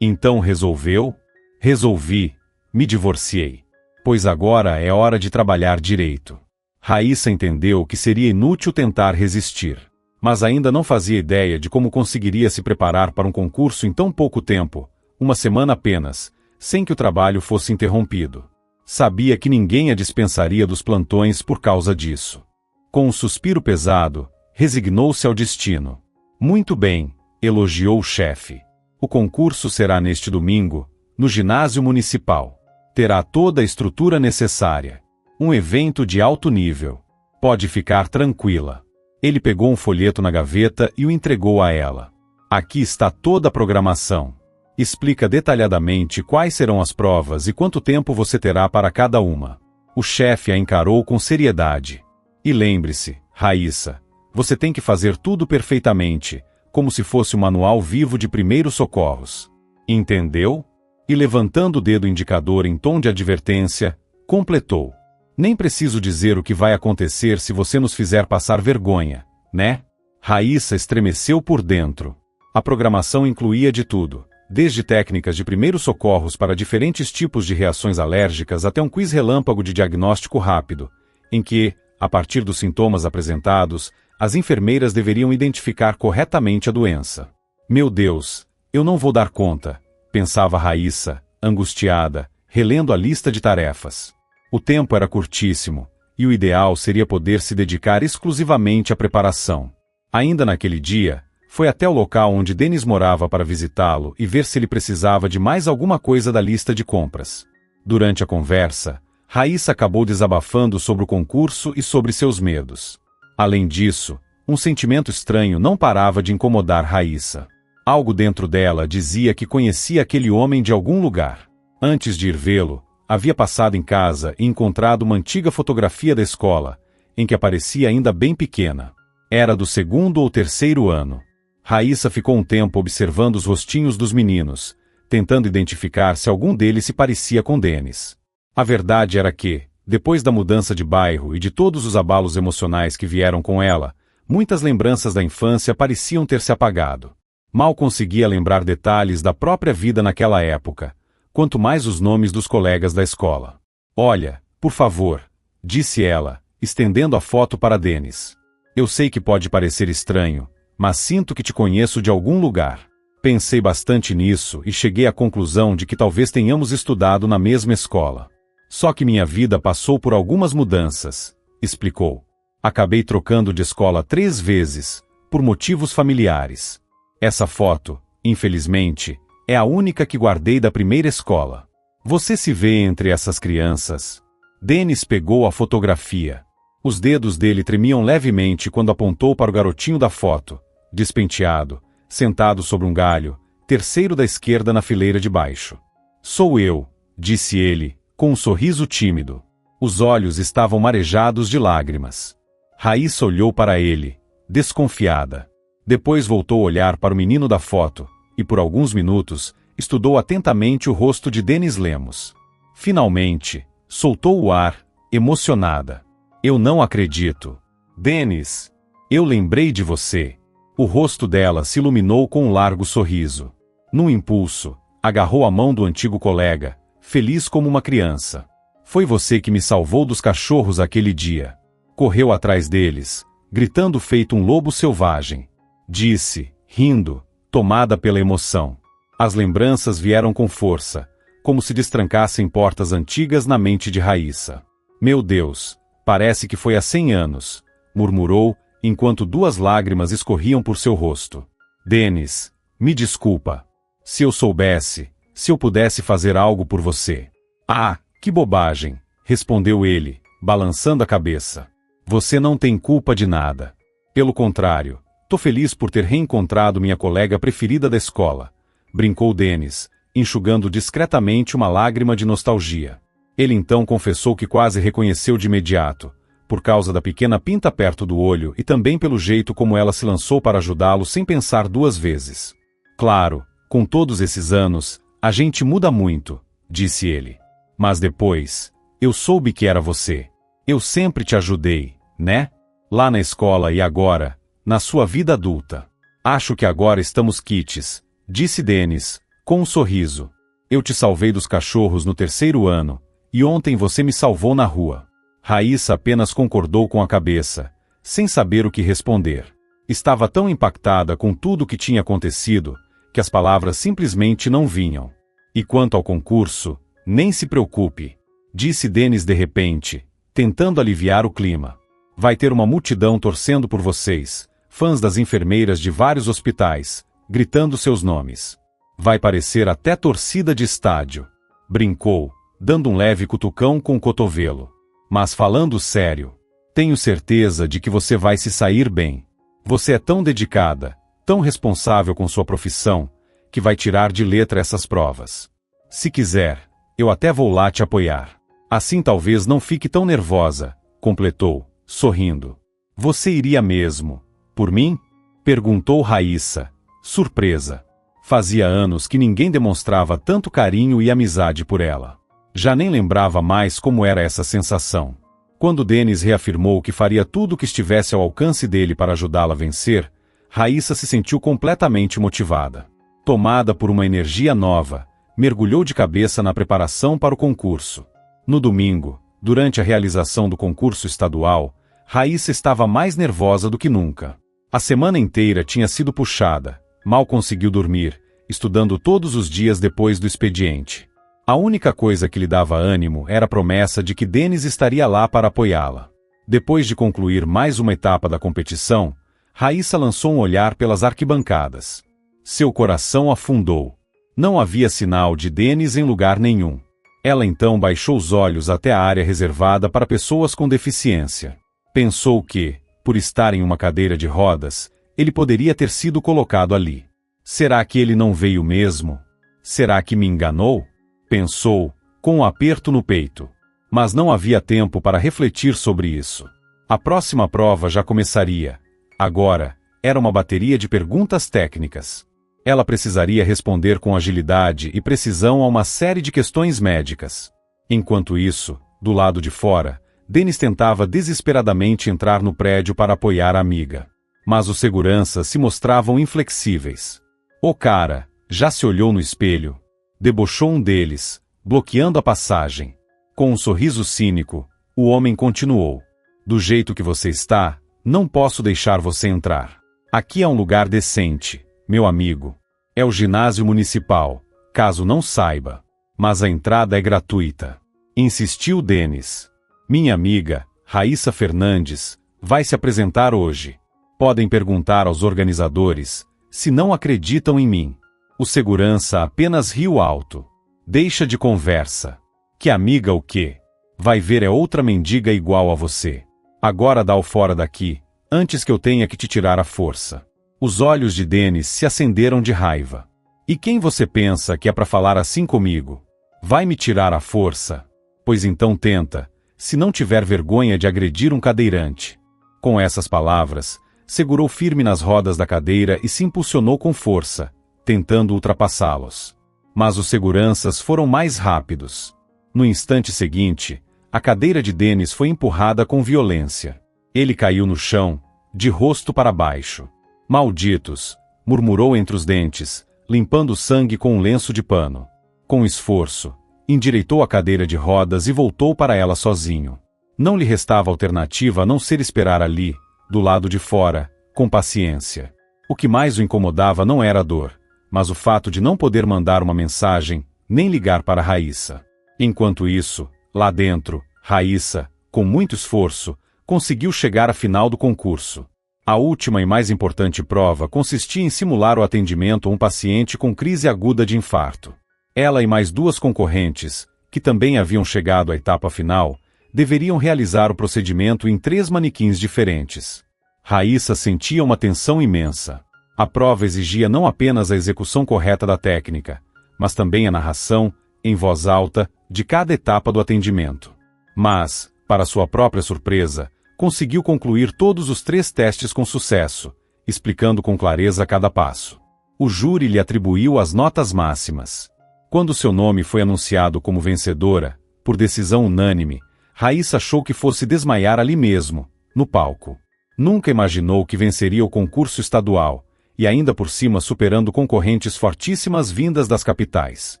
Então resolveu? Resolvi. Me divorciei. Pois agora é hora de trabalhar direito. Raíssa entendeu que seria inútil tentar resistir. Mas ainda não fazia ideia de como conseguiria se preparar para um concurso em tão pouco tempo, uma semana apenas, sem que o trabalho fosse interrompido. Sabia que ninguém a dispensaria dos plantões por causa disso. Com um suspiro pesado, resignou-se ao destino. Muito bem, elogiou o chefe. O concurso será neste domingo, no ginásio municipal. Terá toda a estrutura necessária. Um evento de alto nível. Pode ficar tranquila. Ele pegou um folheto na gaveta e o entregou a ela. Aqui está toda a programação. Explica detalhadamente quais serão as provas e quanto tempo você terá para cada uma. O chefe a encarou com seriedade. E lembre-se, Raíssa, você tem que fazer tudo perfeitamente, como se fosse um manual vivo de primeiros socorros. Entendeu? E levantando o dedo indicador em tom de advertência, completou. Nem preciso dizer o que vai acontecer se você nos fizer passar vergonha, né? Raíssa estremeceu por dentro. A programação incluía de tudo, desde técnicas de primeiros socorros para diferentes tipos de reações alérgicas até um quiz relâmpago de diagnóstico rápido, em que, a partir dos sintomas apresentados, as enfermeiras deveriam identificar corretamente a doença. Meu Deus, eu não vou dar conta, pensava Raíssa, angustiada, relendo a lista de tarefas. O tempo era curtíssimo, e o ideal seria poder se dedicar exclusivamente à preparação. Ainda naquele dia, foi até o local onde Denis morava para visitá-lo e ver se ele precisava de mais alguma coisa da lista de compras. Durante a conversa, Raíssa acabou desabafando sobre o concurso e sobre seus medos. Além disso, um sentimento estranho não parava de incomodar Raíssa. Algo dentro dela dizia que conhecia aquele homem de algum lugar. Antes de ir vê-lo, havia passado em casa e encontrado uma antiga fotografia da escola, em que aparecia ainda bem pequena. Era do 2º ou 3º ano. Raíssa ficou um tempo observando os rostinhos dos meninos, tentando identificar se algum deles se parecia com Denis. A verdade era que, depois da mudança de bairro e de todos os abalos emocionais que vieram com ela, muitas lembranças da infância pareciam ter se apagado. Mal conseguia lembrar detalhes da própria vida naquela época, quanto mais os nomes dos colegas da escola. Olha, por favor, disse ela, estendendo a foto para Denis. Eu sei que pode parecer estranho, mas sinto que te conheço de algum lugar. Pensei bastante nisso e cheguei à conclusão de que talvez tenhamos estudado na mesma escola. Só que minha vida passou por algumas mudanças, explicou. Acabei trocando de escola 3 vezes, por motivos familiares. Essa foto, infelizmente, é a única que guardei da primeira escola. Você se vê entre essas crianças? Dennis pegou a fotografia. Os dedos dele tremiam levemente quando apontou para o garotinho da foto, despenteado, sentado sobre um galho, terceiro da esquerda na fileira de baixo. Sou eu, disse ele, com um sorriso tímido. Os olhos estavam marejados de lágrimas. Raíssa olhou para ele, desconfiada. Depois voltou a olhar para o menino da foto, e por alguns minutos, estudou atentamente o rosto de Dennis Lemos. Finalmente, soltou o ar, emocionada. Eu não acredito. Dennis, eu lembrei de você. O rosto dela se iluminou com um largo sorriso. Num impulso, agarrou a mão do antigo colega, feliz como uma criança. Foi você que me salvou dos cachorros aquele dia. Correu atrás deles, gritando feito um lobo selvagem. Disse, rindo, tomada pela emoção. As lembranças vieram com força, como se destrancassem portas antigas na mente de Raíssa. Meu Deus, parece que foi há 100 anos, murmurou, enquanto 2 lágrimas escorriam por seu rosto. Dennis, me desculpa. Se eu soubesse, se eu pudesse fazer algo por você. Ah, que bobagem, respondeu ele, balançando a cabeça. Você não tem culpa de nada. Pelo contrário, tô feliz por ter reencontrado minha colega preferida da escola, brincou Dennis, enxugando discretamente uma lágrima de nostalgia. Ele então confessou que quase reconheceu de imediato, por causa da pequena pinta perto do olho e também pelo jeito como ela se lançou para ajudá-lo sem pensar 2 vezes. Claro, com todos esses anos, a gente muda muito, disse ele. Mas depois, eu soube que era você. Eu sempre te ajudei, né? Lá na escola e agora, na sua vida adulta. Acho que agora estamos quites, disse Dennis, com um sorriso. Eu te salvei dos cachorros no 3º ano, e ontem você me salvou na rua. Raíssa apenas concordou com a cabeça, sem saber o que responder. Estava tão impactada com tudo o que tinha acontecido, que as palavras simplesmente não vinham. E quanto ao concurso, nem se preocupe, disse Dennis de repente, tentando aliviar o clima. Vai ter uma multidão torcendo por vocês, fãs das enfermeiras de vários hospitais, gritando seus nomes. Vai parecer até torcida de estádio. Brincou, dando um leve cutucão com o cotovelo. Mas falando sério, tenho certeza de que você vai se sair bem. Você é tão dedicada, tão responsável com sua profissão, que vai tirar de letra essas provas. Se quiser, eu até vou lá te apoiar. Assim talvez não fique tão nervosa, completou, sorrindo. Você iria mesmo, por mim? Perguntou Raíssa, surpresa. Fazia anos que ninguém demonstrava tanto carinho e amizade por ela. Já nem lembrava mais como era essa sensação. Quando Dennis reafirmou que faria tudo o que estivesse ao alcance dele para ajudá-la a vencer, Raíssa se sentiu completamente motivada. Tomada por uma energia nova, mergulhou de cabeça na preparação para o concurso. No domingo, durante a realização do concurso estadual, Raíssa estava mais nervosa do que nunca. A semana inteira tinha sido puxada, mal conseguiu dormir, estudando todos os dias depois do expediente. A única coisa que lhe dava ânimo era a promessa de que Dennis estaria lá para apoiá-la. Depois de concluir mais uma etapa da competição, Raíssa lançou um olhar pelas arquibancadas. Seu coração afundou. Não havia sinal de Dennis em lugar nenhum. Ela então baixou os olhos até a área reservada para pessoas com deficiência. Pensou que, por estar em uma cadeira de rodas, ele poderia ter sido colocado ali. Será que ele não veio mesmo? Será que me enganou? Pensou, com um aperto no peito. Mas não havia tempo para refletir sobre isso. A próxima prova já começaria. Agora, era uma bateria de perguntas técnicas. Ela precisaria responder com agilidade e precisão a uma série de questões médicas. Enquanto isso, do lado de fora, Dennis tentava desesperadamente entrar no prédio para apoiar a amiga. Mas os seguranças se mostravam inflexíveis. O cara já se olhou no espelho. Debochou um deles, bloqueando a passagem. Com um sorriso cínico, o homem continuou. Do jeito que você está, não posso deixar você entrar. Aqui é um lugar decente, meu amigo. É o ginásio municipal, caso não saiba. Mas a entrada é gratuita. Insistiu Dennis. Minha amiga, Raíssa Fernandes, Vai se apresentar hoje. Podem perguntar aos organizadores, se não acreditam em mim. O segurança apenas riu alto. Deixa de conversa. Que amiga o quê? Vai ver é outra mendiga igual a você. Agora dá o fora daqui, antes que eu tenha que te tirar à força. Os olhos de Dennis se acenderam de raiva. E quem você pensa que é para falar assim comigo? Vai me tirar à força? Pois então tenta, se não tiver vergonha de agredir um cadeirante. Com essas palavras, segurou firme nas rodas da cadeira e se impulsionou com força, tentando ultrapassá-los. Mas os seguranças foram mais rápidos. No instante seguinte, a cadeira de Dennis foi empurrada com violência. Ele caiu no chão, de rosto para baixo. Malditos, murmurou entre os dentes, limpando o sangue com um lenço de pano. Com esforço, endireitou a cadeira de rodas e voltou para ela sozinho. Não lhe restava alternativa a não ser esperar ali, do lado de fora, com paciência. O que mais o incomodava não era a dor, mas o fato de não poder mandar uma mensagem, nem ligar para Raíssa. Enquanto isso, lá dentro, Raíssa, com muito esforço, conseguiu chegar à final do concurso. A última e mais importante prova consistia em simular o atendimento a um paciente com crise aguda de infarto. Ela e mais duas concorrentes, que também haviam chegado à etapa final, deveriam realizar o procedimento em 3 manequins diferentes. Raíssa sentia uma tensão imensa. A prova exigia não apenas a execução correta da técnica, mas também a narração, em voz alta, de cada etapa do atendimento. Mas, para sua própria surpresa, conseguiu concluir todos os 3 testes com sucesso, explicando com clareza cada passo. O júri lhe atribuiu as notas máximas. Quando seu nome foi anunciado como vencedora, por decisão unânime, Raíssa achou que fosse desmaiar ali mesmo, no palco. Nunca imaginou que venceria o concurso estadual, e ainda por cima superando concorrentes fortíssimas vindas das capitais.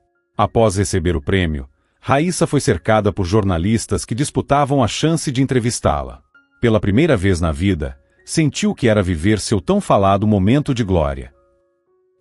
Após receber o prêmio, Raíssa foi cercada por jornalistas que disputavam a chance de entrevistá-la. Pela primeira vez na vida, sentiu que era viver seu tão falado momento de glória.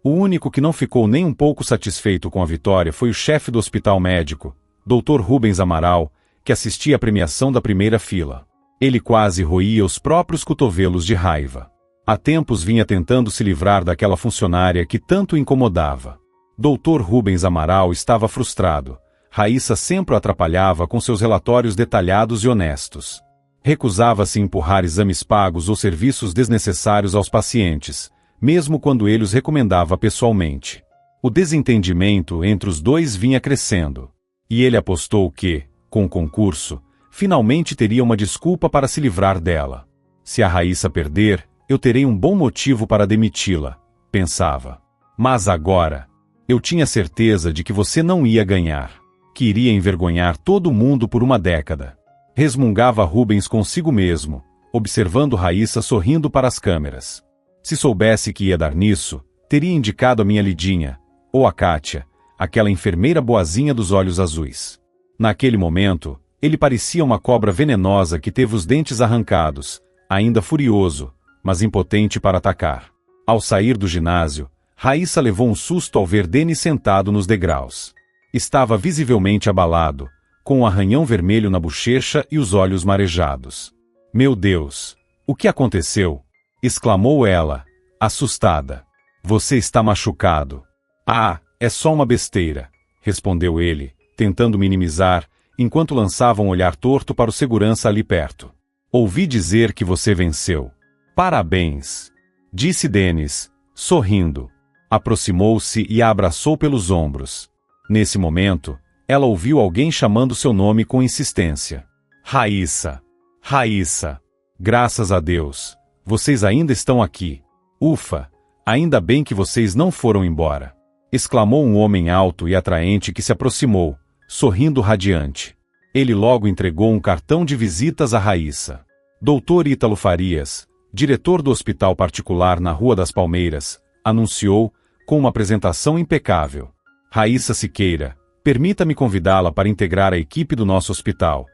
O único que não ficou nem um pouco satisfeito com a vitória foi o chefe do hospital médico, Dr. Rubens Amaral, que assistia à premiação da primeira fila. Ele quase roía os próprios cotovelos de raiva. Há tempos vinha tentando se livrar daquela funcionária que tanto o incomodava. Dr. Rubens Amaral estava frustrado. Raíssa sempre o atrapalhava com seus relatórios detalhados e honestos. Recusava-se a empurrar exames pagos ou serviços desnecessários aos pacientes, mesmo quando ele os recomendava pessoalmente. O desentendimento entre os dois vinha crescendo. E ele apostou que, com o concurso, finalmente teria uma desculpa para se livrar dela. Se a Raíssa perder, eu terei um bom motivo para demiti-la, pensava. Mas agora, eu tinha certeza de que você não ia ganhar, que iria envergonhar todo mundo por uma década. Resmungava Rubens consigo mesmo, observando Raíssa sorrindo para as câmeras. Se soubesse que ia dar nisso, teria indicado a minha Lidinha, ou a Kátia, aquela enfermeira boazinha dos olhos azuis. Naquele momento, ele parecia uma cobra venenosa que teve os dentes arrancados, ainda furioso, mas impotente para atacar. Ao sair do ginásio, Raíssa levou um susto ao ver Dennis sentado nos degraus. Estava visivelmente abalado, com um arranhão vermelho na bochecha e os olhos marejados. Meu Deus! O que aconteceu? Exclamou ela, assustada. Você está machucado. Ah, é só uma besteira, respondeu ele, tentando minimizar, enquanto lançava um olhar torto para o segurança ali perto. Ouvi dizer que você venceu. Parabéns! Disse Dennis, sorrindo. Aproximou-se e a abraçou pelos ombros. Nesse momento, ela ouviu alguém chamando seu nome com insistência. Raíssa! Raíssa! Graças a Deus! Vocês ainda estão aqui. Ufa! Ainda bem que vocês não foram embora! Exclamou um homem alto e atraente que se aproximou, sorrindo radiante. Ele logo entregou um cartão de visitas a Raíssa. Dr. Ítalo Farias, diretor do hospital particular na Rua das Palmeiras, anunciou, com uma apresentação impecável. Raíssa Siqueira, permita-me convidá-la para integrar a equipe do nosso hospital,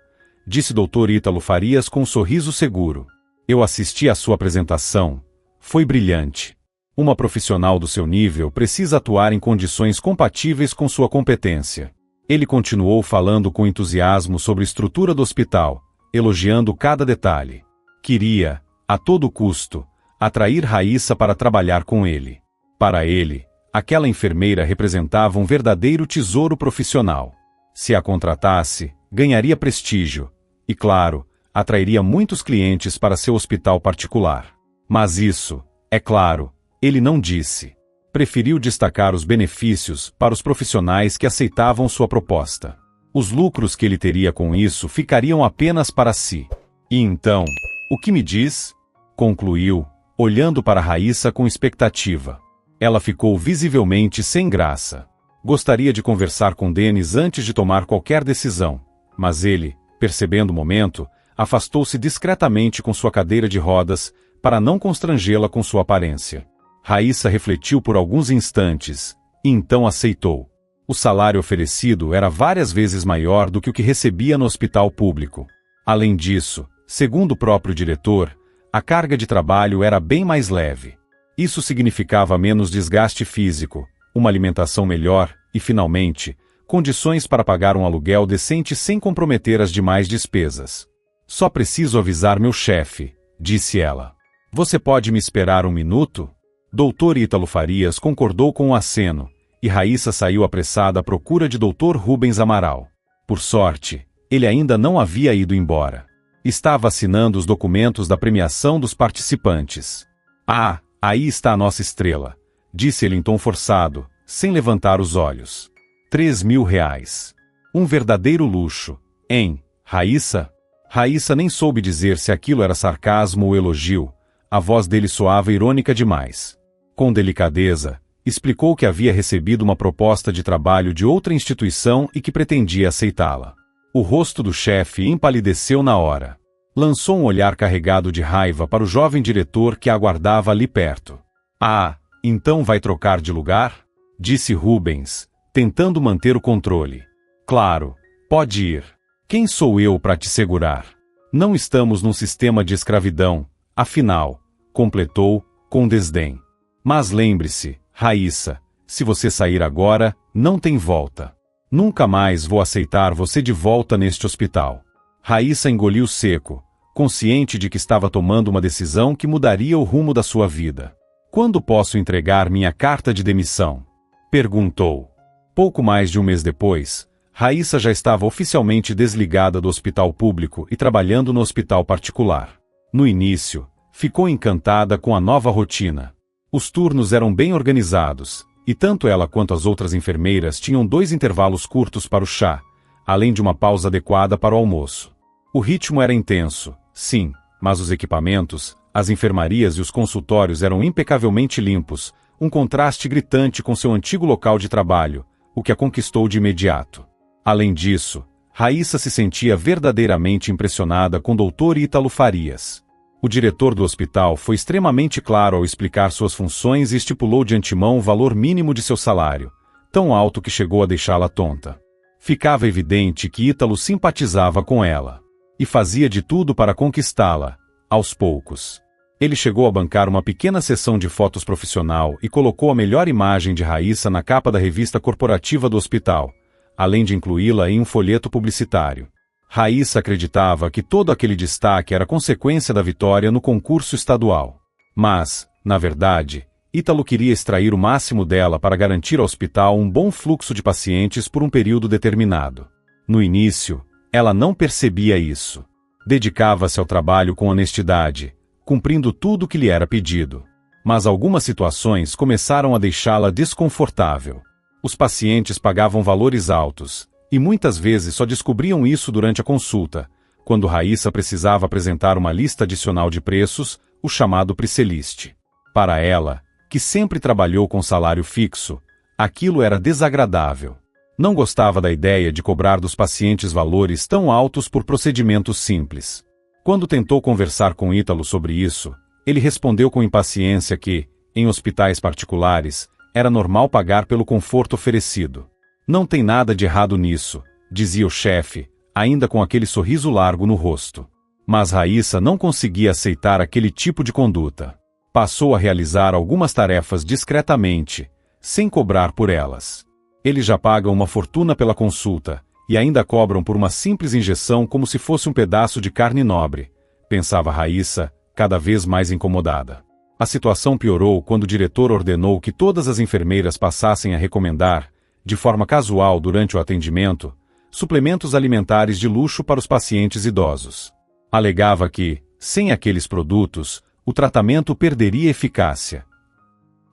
disse Dr. Ítalo Farias com um sorriso seguro. Eu assisti à sua apresentação. Foi brilhante. Uma profissional do seu nível precisa atuar em condições compatíveis com sua competência. Ele continuou falando com entusiasmo sobre a estrutura do hospital, elogiando cada detalhe. Queria, a todo custo, atrair Raíssa para trabalhar com ele. Para ele, aquela enfermeira representava um verdadeiro tesouro profissional. Se a contratasse, ganharia prestígio e, claro, atrairia muitos clientes para seu hospital particular. Mas isso, é claro, ele não disse. Preferiu destacar os benefícios para os profissionais que aceitavam sua proposta. Os lucros que ele teria com isso ficariam apenas para si. E então, o que me diz? Concluiu, olhando para Raíssa com expectativa. Ela ficou visivelmente sem graça. Gostaria de conversar com Denis antes de tomar qualquer decisão, mas ele, percebendo o momento, afastou-se discretamente com sua cadeira de rodas para não constrangê-la com sua aparência. Raíssa refletiu por alguns instantes, e então aceitou. O salário oferecido era várias vezes maior do que o que recebia no hospital público. Além disso, segundo o próprio diretor, a carga de trabalho era bem mais leve. Isso significava menos desgaste físico, uma alimentação melhor e, finalmente, condições para pagar um aluguel decente sem comprometer as demais despesas. Só preciso avisar meu chefe, disse ela. Você pode me esperar um minuto? Dr. Ítalo Farias concordou com o aceno, e Raíssa saiu apressada à procura de Dr. Rubens Amaral. Por sorte, ele ainda não havia ido embora. Estava assinando os documentos da premiação dos participantes. Ah, aí está a nossa estrela, disse ele em tom forçado, sem levantar os olhos. R$3.000. Um verdadeiro luxo, hein, Raíssa? Raíssa nem soube dizer se aquilo era sarcasmo ou elogio. A voz dele soava irônica demais. Com delicadeza, explicou que havia recebido uma proposta de trabalho de outra instituição e que pretendia aceitá-la. O rosto do chefe empalideceu na hora. Lançou um olhar carregado de raiva para o jovem diretor que a aguardava ali perto. Ah, então vai trocar de lugar? Disse Rubens, tentando manter o controle. Claro, pode ir. Quem sou eu para te segurar? Não estamos num sistema de escravidão, afinal, completou, com desdém. Mas lembre-se, Raíssa, se você sair agora, não tem volta. Nunca mais vou aceitar você de volta neste hospital. Raíssa engoliu seco, consciente de que estava tomando uma decisão que mudaria o rumo da sua vida. Quando posso entregar minha carta de demissão? Perguntou. Pouco mais de um mês depois, Raíssa já estava oficialmente desligada do hospital público e trabalhando no hospital particular. No início, ficou encantada com a nova rotina. Os turnos eram bem organizados, e tanto ela quanto as outras enfermeiras tinham 2 intervalos curtos para o chá, além de uma pausa adequada para o almoço. O ritmo era intenso, sim, mas os equipamentos, as enfermarias e os consultórios eram impecavelmente limpos, um contraste gritante com seu antigo local de trabalho, o que a conquistou de imediato. Além disso, Raíssa se sentia verdadeiramente impressionada com Dr. Ítalo Farias. O diretor do hospital foi extremamente claro ao explicar suas funções e estipulou de antemão o valor mínimo de seu salário, tão alto que chegou a deixá-la tonta. Ficava evidente que Ítalo simpatizava com ela, e fazia de tudo para conquistá-la, aos poucos. Ele chegou a bancar uma pequena sessão de fotos profissional e colocou a melhor imagem de Raíssa na capa da revista corporativa do hospital, além de incluí-la em um folheto publicitário. Raíssa acreditava que todo aquele destaque era consequência da vitória no concurso estadual. Mas, na verdade, Ítalo queria extrair o máximo dela para garantir ao hospital um bom fluxo de pacientes por um período determinado. No início, ela não percebia isso. Dedicava-se ao trabalho com honestidade, cumprindo tudo o que lhe era pedido. Mas algumas situações começaram a deixá-la desconfortável. Os pacientes pagavam valores altos, e muitas vezes só descobriam isso durante a consulta, quando Raíssa precisava apresentar uma lista adicional de preços, o chamado Precelist. Para ela, que sempre trabalhou com salário fixo, aquilo era desagradável. Não gostava da ideia de cobrar dos pacientes valores tão altos por procedimentos simples. Quando tentou conversar com Ítalo sobre isso, ele respondeu com impaciência que, em hospitais particulares, era normal pagar pelo conforto oferecido. Não tem nada de errado nisso, dizia o chefe, ainda com aquele sorriso largo no rosto. Mas Raíssa não conseguia aceitar aquele tipo de conduta. Passou a realizar algumas tarefas discretamente, sem cobrar por elas. Eles já pagam uma fortuna pela consulta, e ainda cobram por uma simples injeção como se fosse um pedaço de carne nobre, pensava Raíssa, cada vez mais incomodada. A situação piorou quando o diretor ordenou que todas as enfermeiras passassem a recomendar, de forma casual durante o atendimento, suplementos alimentares de luxo para os pacientes idosos. Alegava que, sem aqueles produtos, o tratamento perderia eficácia.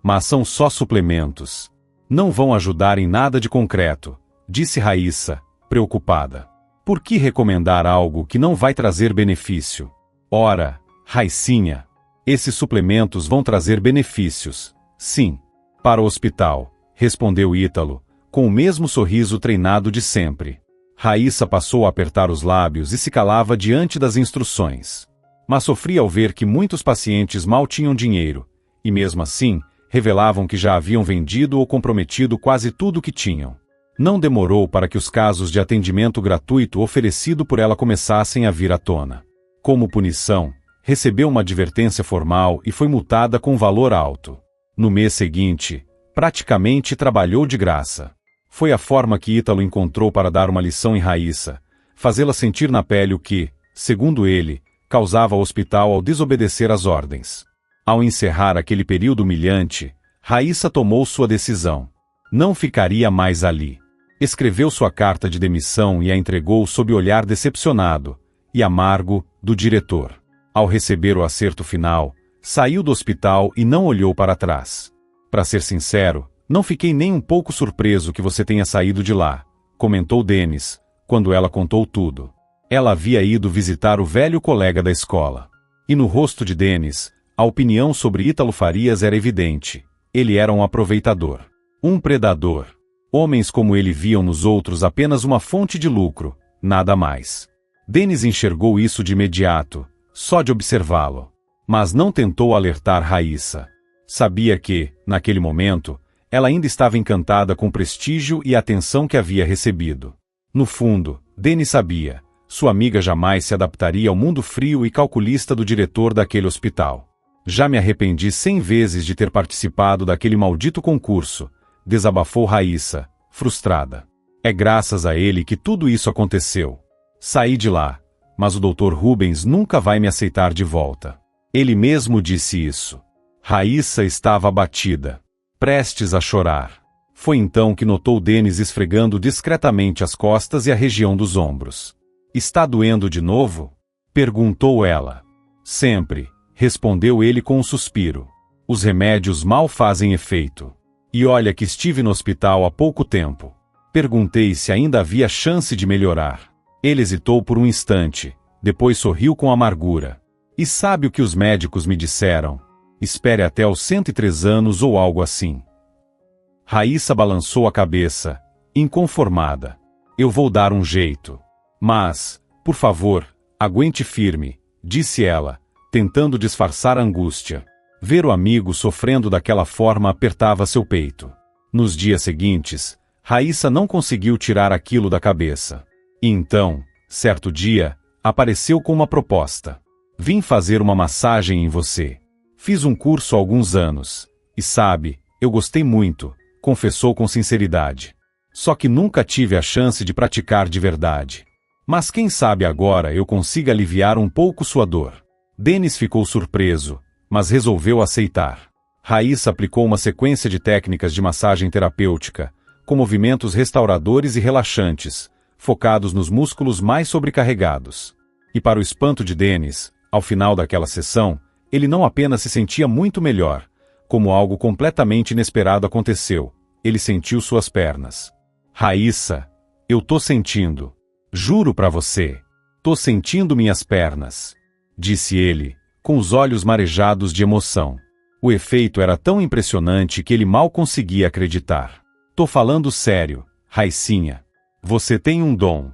Mas são só suplementos. Não vão ajudar em nada de concreto, disse Raíssa, preocupada. Por que recomendar algo que não vai trazer benefício? Ora, Raicinha, esses suplementos vão trazer benefícios, sim. Para o hospital, respondeu Ítalo, com o mesmo sorriso treinado de sempre. Raíssa passou a apertar os lábios e se calava diante das instruções. Mas sofria ao ver que muitos pacientes mal tinham dinheiro, e mesmo assim, revelavam que já haviam vendido ou comprometido quase tudo o que tinham. Não demorou para que os casos de atendimento gratuito oferecido por ela começassem a vir à tona. Como punição, recebeu uma advertência formal e foi multada com valor alto. No mês seguinte, praticamente trabalhou de graça. Foi a forma que Ítalo encontrou para dar uma lição em Raíssa, fazê-la sentir na pele o que, segundo ele, causava ao hospital ao desobedecer às ordens. Ao encerrar aquele período humilhante, Raíssa tomou sua decisão. Não ficaria mais ali. Escreveu sua carta de demissão e a entregou sob o olhar decepcionado e amargo do diretor. Ao receber o acerto final, saiu do hospital e não olhou para trás. Para ser sincero, não fiquei nem um pouco surpreso que você tenha saído de lá, comentou Denis, quando ela contou tudo. Ela havia ido visitar o velho colega da escola. E no rosto de Denis, a opinião sobre Ítalo Farias era evidente. Ele era um aproveitador. Um predador. Homens como ele viam nos outros apenas uma fonte de lucro, nada mais. Denis enxergou isso de imediato, só de observá-lo. Mas não tentou alertar Raíssa. Sabia que, naquele momento, ela ainda estava encantada com o prestígio e a atenção que havia recebido. No fundo, Denis sabia, sua amiga jamais se adaptaria ao mundo frio e calculista do diretor daquele hospital. Já me arrependi 100 vezes de ter participado daquele maldito concurso, desabafou Raíssa, frustrada. É graças a ele que tudo isso aconteceu. Saí de lá, mas o Dr. Rubens nunca vai me aceitar de volta. Ele mesmo disse isso. Raíssa estava abatida, prestes a chorar. Foi então que notou Denis esfregando discretamente as costas e a região dos ombros. Está doendo de novo? Perguntou ela. Sempre, respondeu ele com um suspiro. Os remédios mal fazem efeito. E olha que estive no hospital há pouco tempo. Perguntei se ainda havia chance de melhorar. Ele hesitou por um instante, depois sorriu com amargura. E sabe o que os médicos me disseram? Espere até os 103 anos ou algo assim. Raíssa balançou a cabeça, inconformada. Eu vou dar um jeito. Mas, por favor, aguente firme, disse ela, tentando disfarçar a angústia. Ver o amigo sofrendo daquela forma apertava seu peito. Nos dias seguintes, Raíssa não conseguiu tirar aquilo da cabeça. E então, certo dia, apareceu com uma proposta. Vim fazer uma massagem em você. Fiz um curso há alguns anos. E sabe, eu gostei muito, confessou com sinceridade. Só que nunca tive a chance de praticar de verdade. Mas quem sabe agora eu consiga aliviar um pouco sua dor. Denis ficou surpreso, mas resolveu aceitar. Raíssa aplicou uma sequência de técnicas de massagem terapêutica, com movimentos restauradores e relaxantes, focados nos músculos mais sobrecarregados. E para o espanto de Denis, ao final daquela sessão, ele não apenas se sentia muito melhor, como algo completamente inesperado aconteceu. Ele sentiu suas pernas. Raíssa, eu tô sentindo. Juro pra você. Tô sentindo minhas pernas. Disse ele, com os olhos marejados de emoção. O efeito era tão impressionante que ele mal conseguia acreditar. Tô falando sério, Raicinha. Você tem um dom.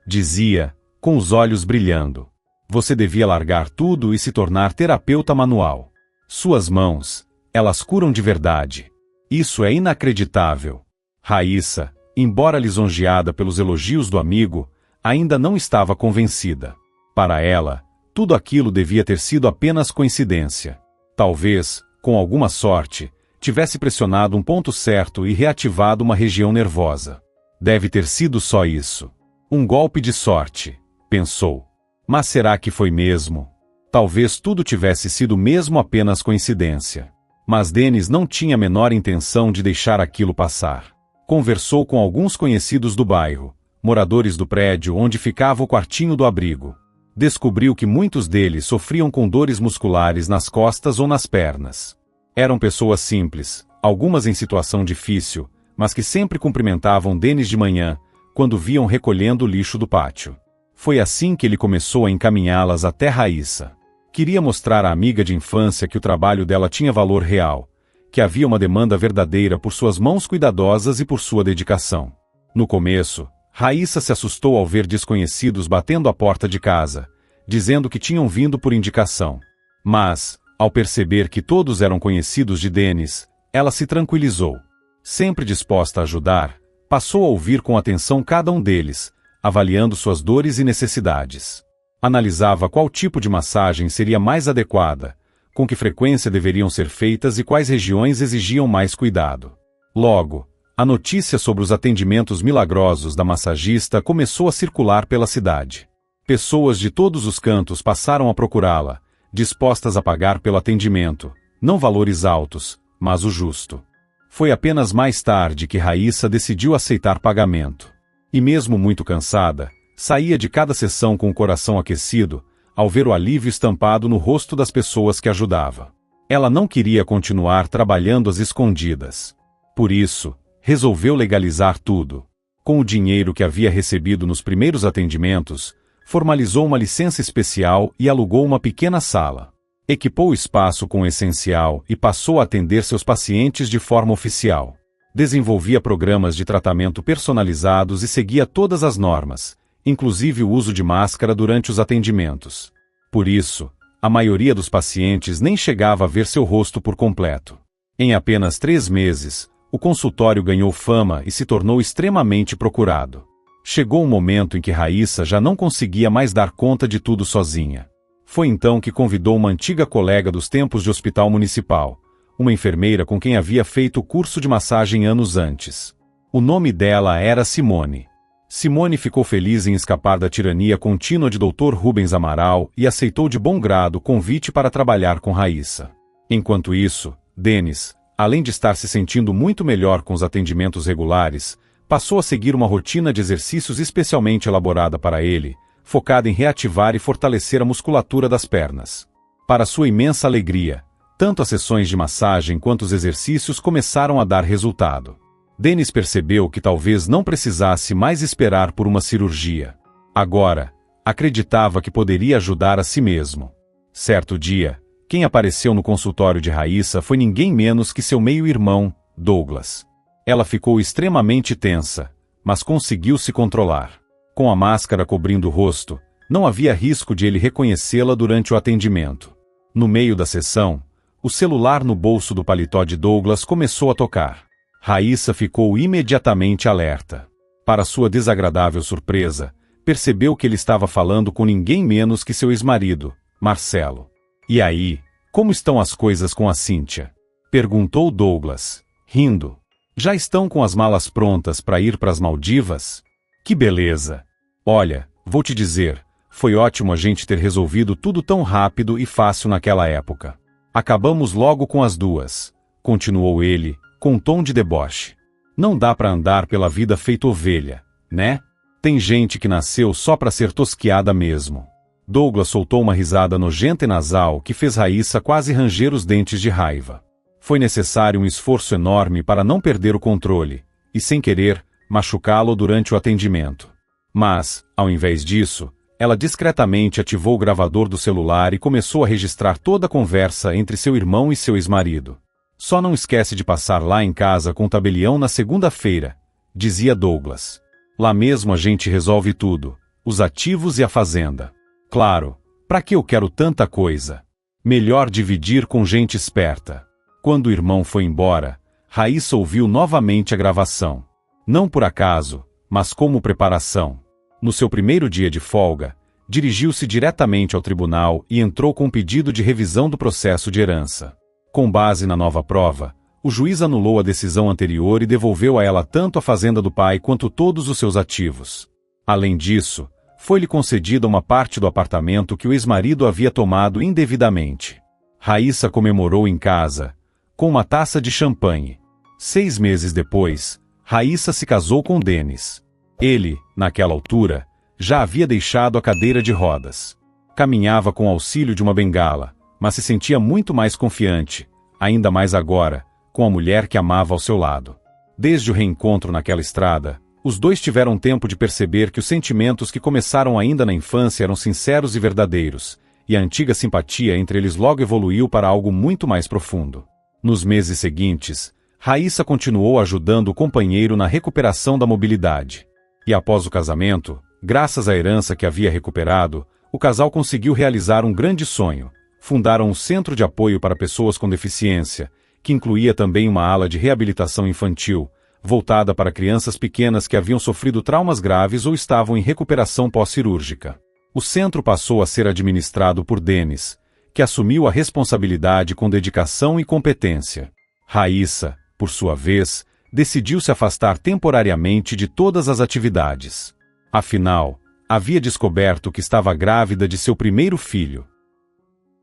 Dizia, com os olhos brilhando. Você devia largar tudo e se tornar terapeuta manual. Suas mãos, elas curam de verdade. Isso é inacreditável. Raíssa, embora lisonjeada pelos elogios do amigo, ainda não estava convencida. Para ela, tudo aquilo devia ter sido apenas coincidência. Talvez, com alguma sorte, tivesse pressionado um ponto certo e reativado uma região nervosa. Deve ter sido só isso. Um golpe de sorte, pensou. Mas será que foi mesmo? Talvez tudo tivesse sido mesmo apenas coincidência. Mas Denis não tinha a menor intenção de deixar aquilo passar. Conversou com alguns conhecidos do bairro, moradores do prédio onde ficava o quartinho do abrigo. Descobriu que muitos deles sofriam com dores musculares nas costas ou nas pernas. Eram pessoas simples, algumas em situação difícil, mas que sempre cumprimentavam Denis de manhã, quando viam recolhendo o lixo do pátio. Foi assim que ele começou a encaminhá-las até Raíssa. Queria mostrar à amiga de infância que o trabalho dela tinha valor real, que havia uma demanda verdadeira por suas mãos cuidadosas e por sua dedicação. No começo, Raíssa se assustou ao ver desconhecidos batendo à porta de casa, dizendo que tinham vindo por indicação. Mas, ao perceber que todos eram conhecidos de Denis, ela se tranquilizou. Sempre disposta a ajudar, passou a ouvir com atenção cada um deles, avaliando suas dores e necessidades. Analisava qual tipo de massagem seria mais adequada, com que frequência deveriam ser feitas e quais regiões exigiam mais cuidado. Logo, a notícia sobre os atendimentos milagrosos da massagista começou a circular pela cidade. Pessoas de todos os cantos passaram a procurá-la, dispostas a pagar pelo atendimento, não valores altos, mas o justo. Foi apenas mais tarde que Raíssa decidiu aceitar pagamento. E mesmo muito cansada, saía de cada sessão com o coração aquecido, ao ver o alívio estampado no rosto das pessoas que ajudava. Ela não queria continuar trabalhando às escondidas. Por isso, resolveu legalizar tudo. Com o dinheiro que havia recebido nos primeiros atendimentos, formalizou uma licença especial e alugou uma pequena sala. Equipou o espaço com o essencial e passou a atender seus pacientes de forma oficial. Desenvolvia programas de tratamento personalizados e seguia todas as normas, inclusive o uso de máscara durante os atendimentos. Por isso, a maioria dos pacientes nem chegava a ver seu rosto por completo. Em apenas 3 meses, o consultório ganhou fama e se tornou extremamente procurado. Chegou um momento em que Raíssa já não conseguia mais dar conta de tudo sozinha. Foi então que convidou uma antiga colega dos tempos de hospital municipal, uma enfermeira com quem havia feito o curso de massagem anos antes. O nome dela era Simone. Simone ficou feliz em escapar da tirania contínua de Dr. Rubens Amaral e aceitou de bom grado o convite para trabalhar com Raíssa. Enquanto isso, Denis, além de estar se sentindo muito melhor com os atendimentos regulares, passou a seguir uma rotina de exercícios especialmente elaborada para ele, focada em reativar e fortalecer a musculatura das pernas. Para sua imensa alegria, tanto as sessões de massagem quanto os exercícios começaram a dar resultado. Denis percebeu que talvez não precisasse mais esperar por uma cirurgia. Agora, acreditava que poderia ajudar a si mesmo. Certo dia, quem apareceu no consultório de Raíssa foi ninguém menos que seu meio-irmão, Douglas. Ela ficou extremamente tensa, mas conseguiu se controlar. Com a máscara cobrindo o rosto, não havia risco de ele reconhecê-la durante o atendimento. No meio da sessão, o celular no bolso do paletó de Douglas começou a tocar. Raíssa ficou imediatamente alerta. Para sua desagradável surpresa, percebeu que ele estava falando com ninguém menos que seu ex-marido, Marcelo. "E aí, como estão as coisas com a Cíntia?" perguntou Douglas, rindo. "Já estão com as malas prontas para ir para as Maldivas? Que beleza! Olha, vou te dizer, foi ótimo a gente ter resolvido tudo tão rápido e fácil naquela época. Acabamos logo com as duas", continuou ele, com um tom de deboche. "Não dá para andar pela vida feito ovelha, né? Tem gente que nasceu só para ser tosquiada mesmo." Douglas soltou uma risada nojenta e nasal que fez Raíssa quase ranger os dentes de raiva. Foi necessário um esforço enorme para não perder o controle, e sem querer, machucá-lo durante o atendimento. Mas, ao invés disso, ela discretamente ativou o gravador do celular e começou a registrar toda a conversa entre seu irmão e seu ex-marido. "Só não esquece de passar lá em casa com o tabelião na segunda-feira", dizia Douglas. "Lá mesmo a gente resolve tudo, os ativos e a fazenda. Claro, pra que eu quero tanta coisa? Melhor dividir com gente esperta." Quando o irmão foi embora, Raíssa ouviu novamente a gravação. Não por acaso, mas como preparação. No seu primeiro dia de folga, dirigiu-se diretamente ao tribunal e entrou com um pedido de revisão do processo de herança. Com base na nova prova, o juiz anulou a decisão anterior e devolveu a ela tanto a fazenda do pai quanto todos os seus ativos. Além disso, Foi-lhe concedida uma parte do apartamento que o ex-marido havia tomado indevidamente. Raíssa comemorou em casa, com uma taça de champanhe. 6 meses depois, Raíssa se casou com Denis. Ele, naquela altura, já havia deixado a cadeira de rodas. Caminhava com auxílio de uma bengala, mas se sentia muito mais confiante, ainda mais agora, com a mulher que amava ao seu lado. Desde o reencontro naquela estrada, os dois tiveram tempo de perceber que os sentimentos que começaram ainda na infância eram sinceros e verdadeiros, e a antiga simpatia entre eles logo evoluiu para algo muito mais profundo. Nos meses seguintes, Raíssa continuou ajudando o companheiro na recuperação da mobilidade. E após o casamento, graças à herança que havia recuperado, o casal conseguiu realizar um grande sonho. Fundaram um centro de apoio para pessoas com deficiência, que incluía também uma ala de reabilitação infantil, voltada para crianças pequenas que haviam sofrido traumas graves ou estavam em recuperação pós-cirúrgica. O centro passou a ser administrado por Denis, que assumiu a responsabilidade com dedicação e competência. Raíssa, por sua vez, decidiu se afastar temporariamente de todas as atividades. Afinal, havia descoberto que estava grávida de seu primeiro filho.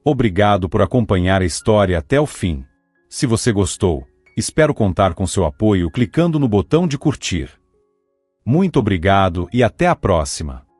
Obrigado por acompanhar a história até o fim. Se você gostou, espero contar com seu apoio clicando no botão de curtir. Muito obrigado e até a próxima!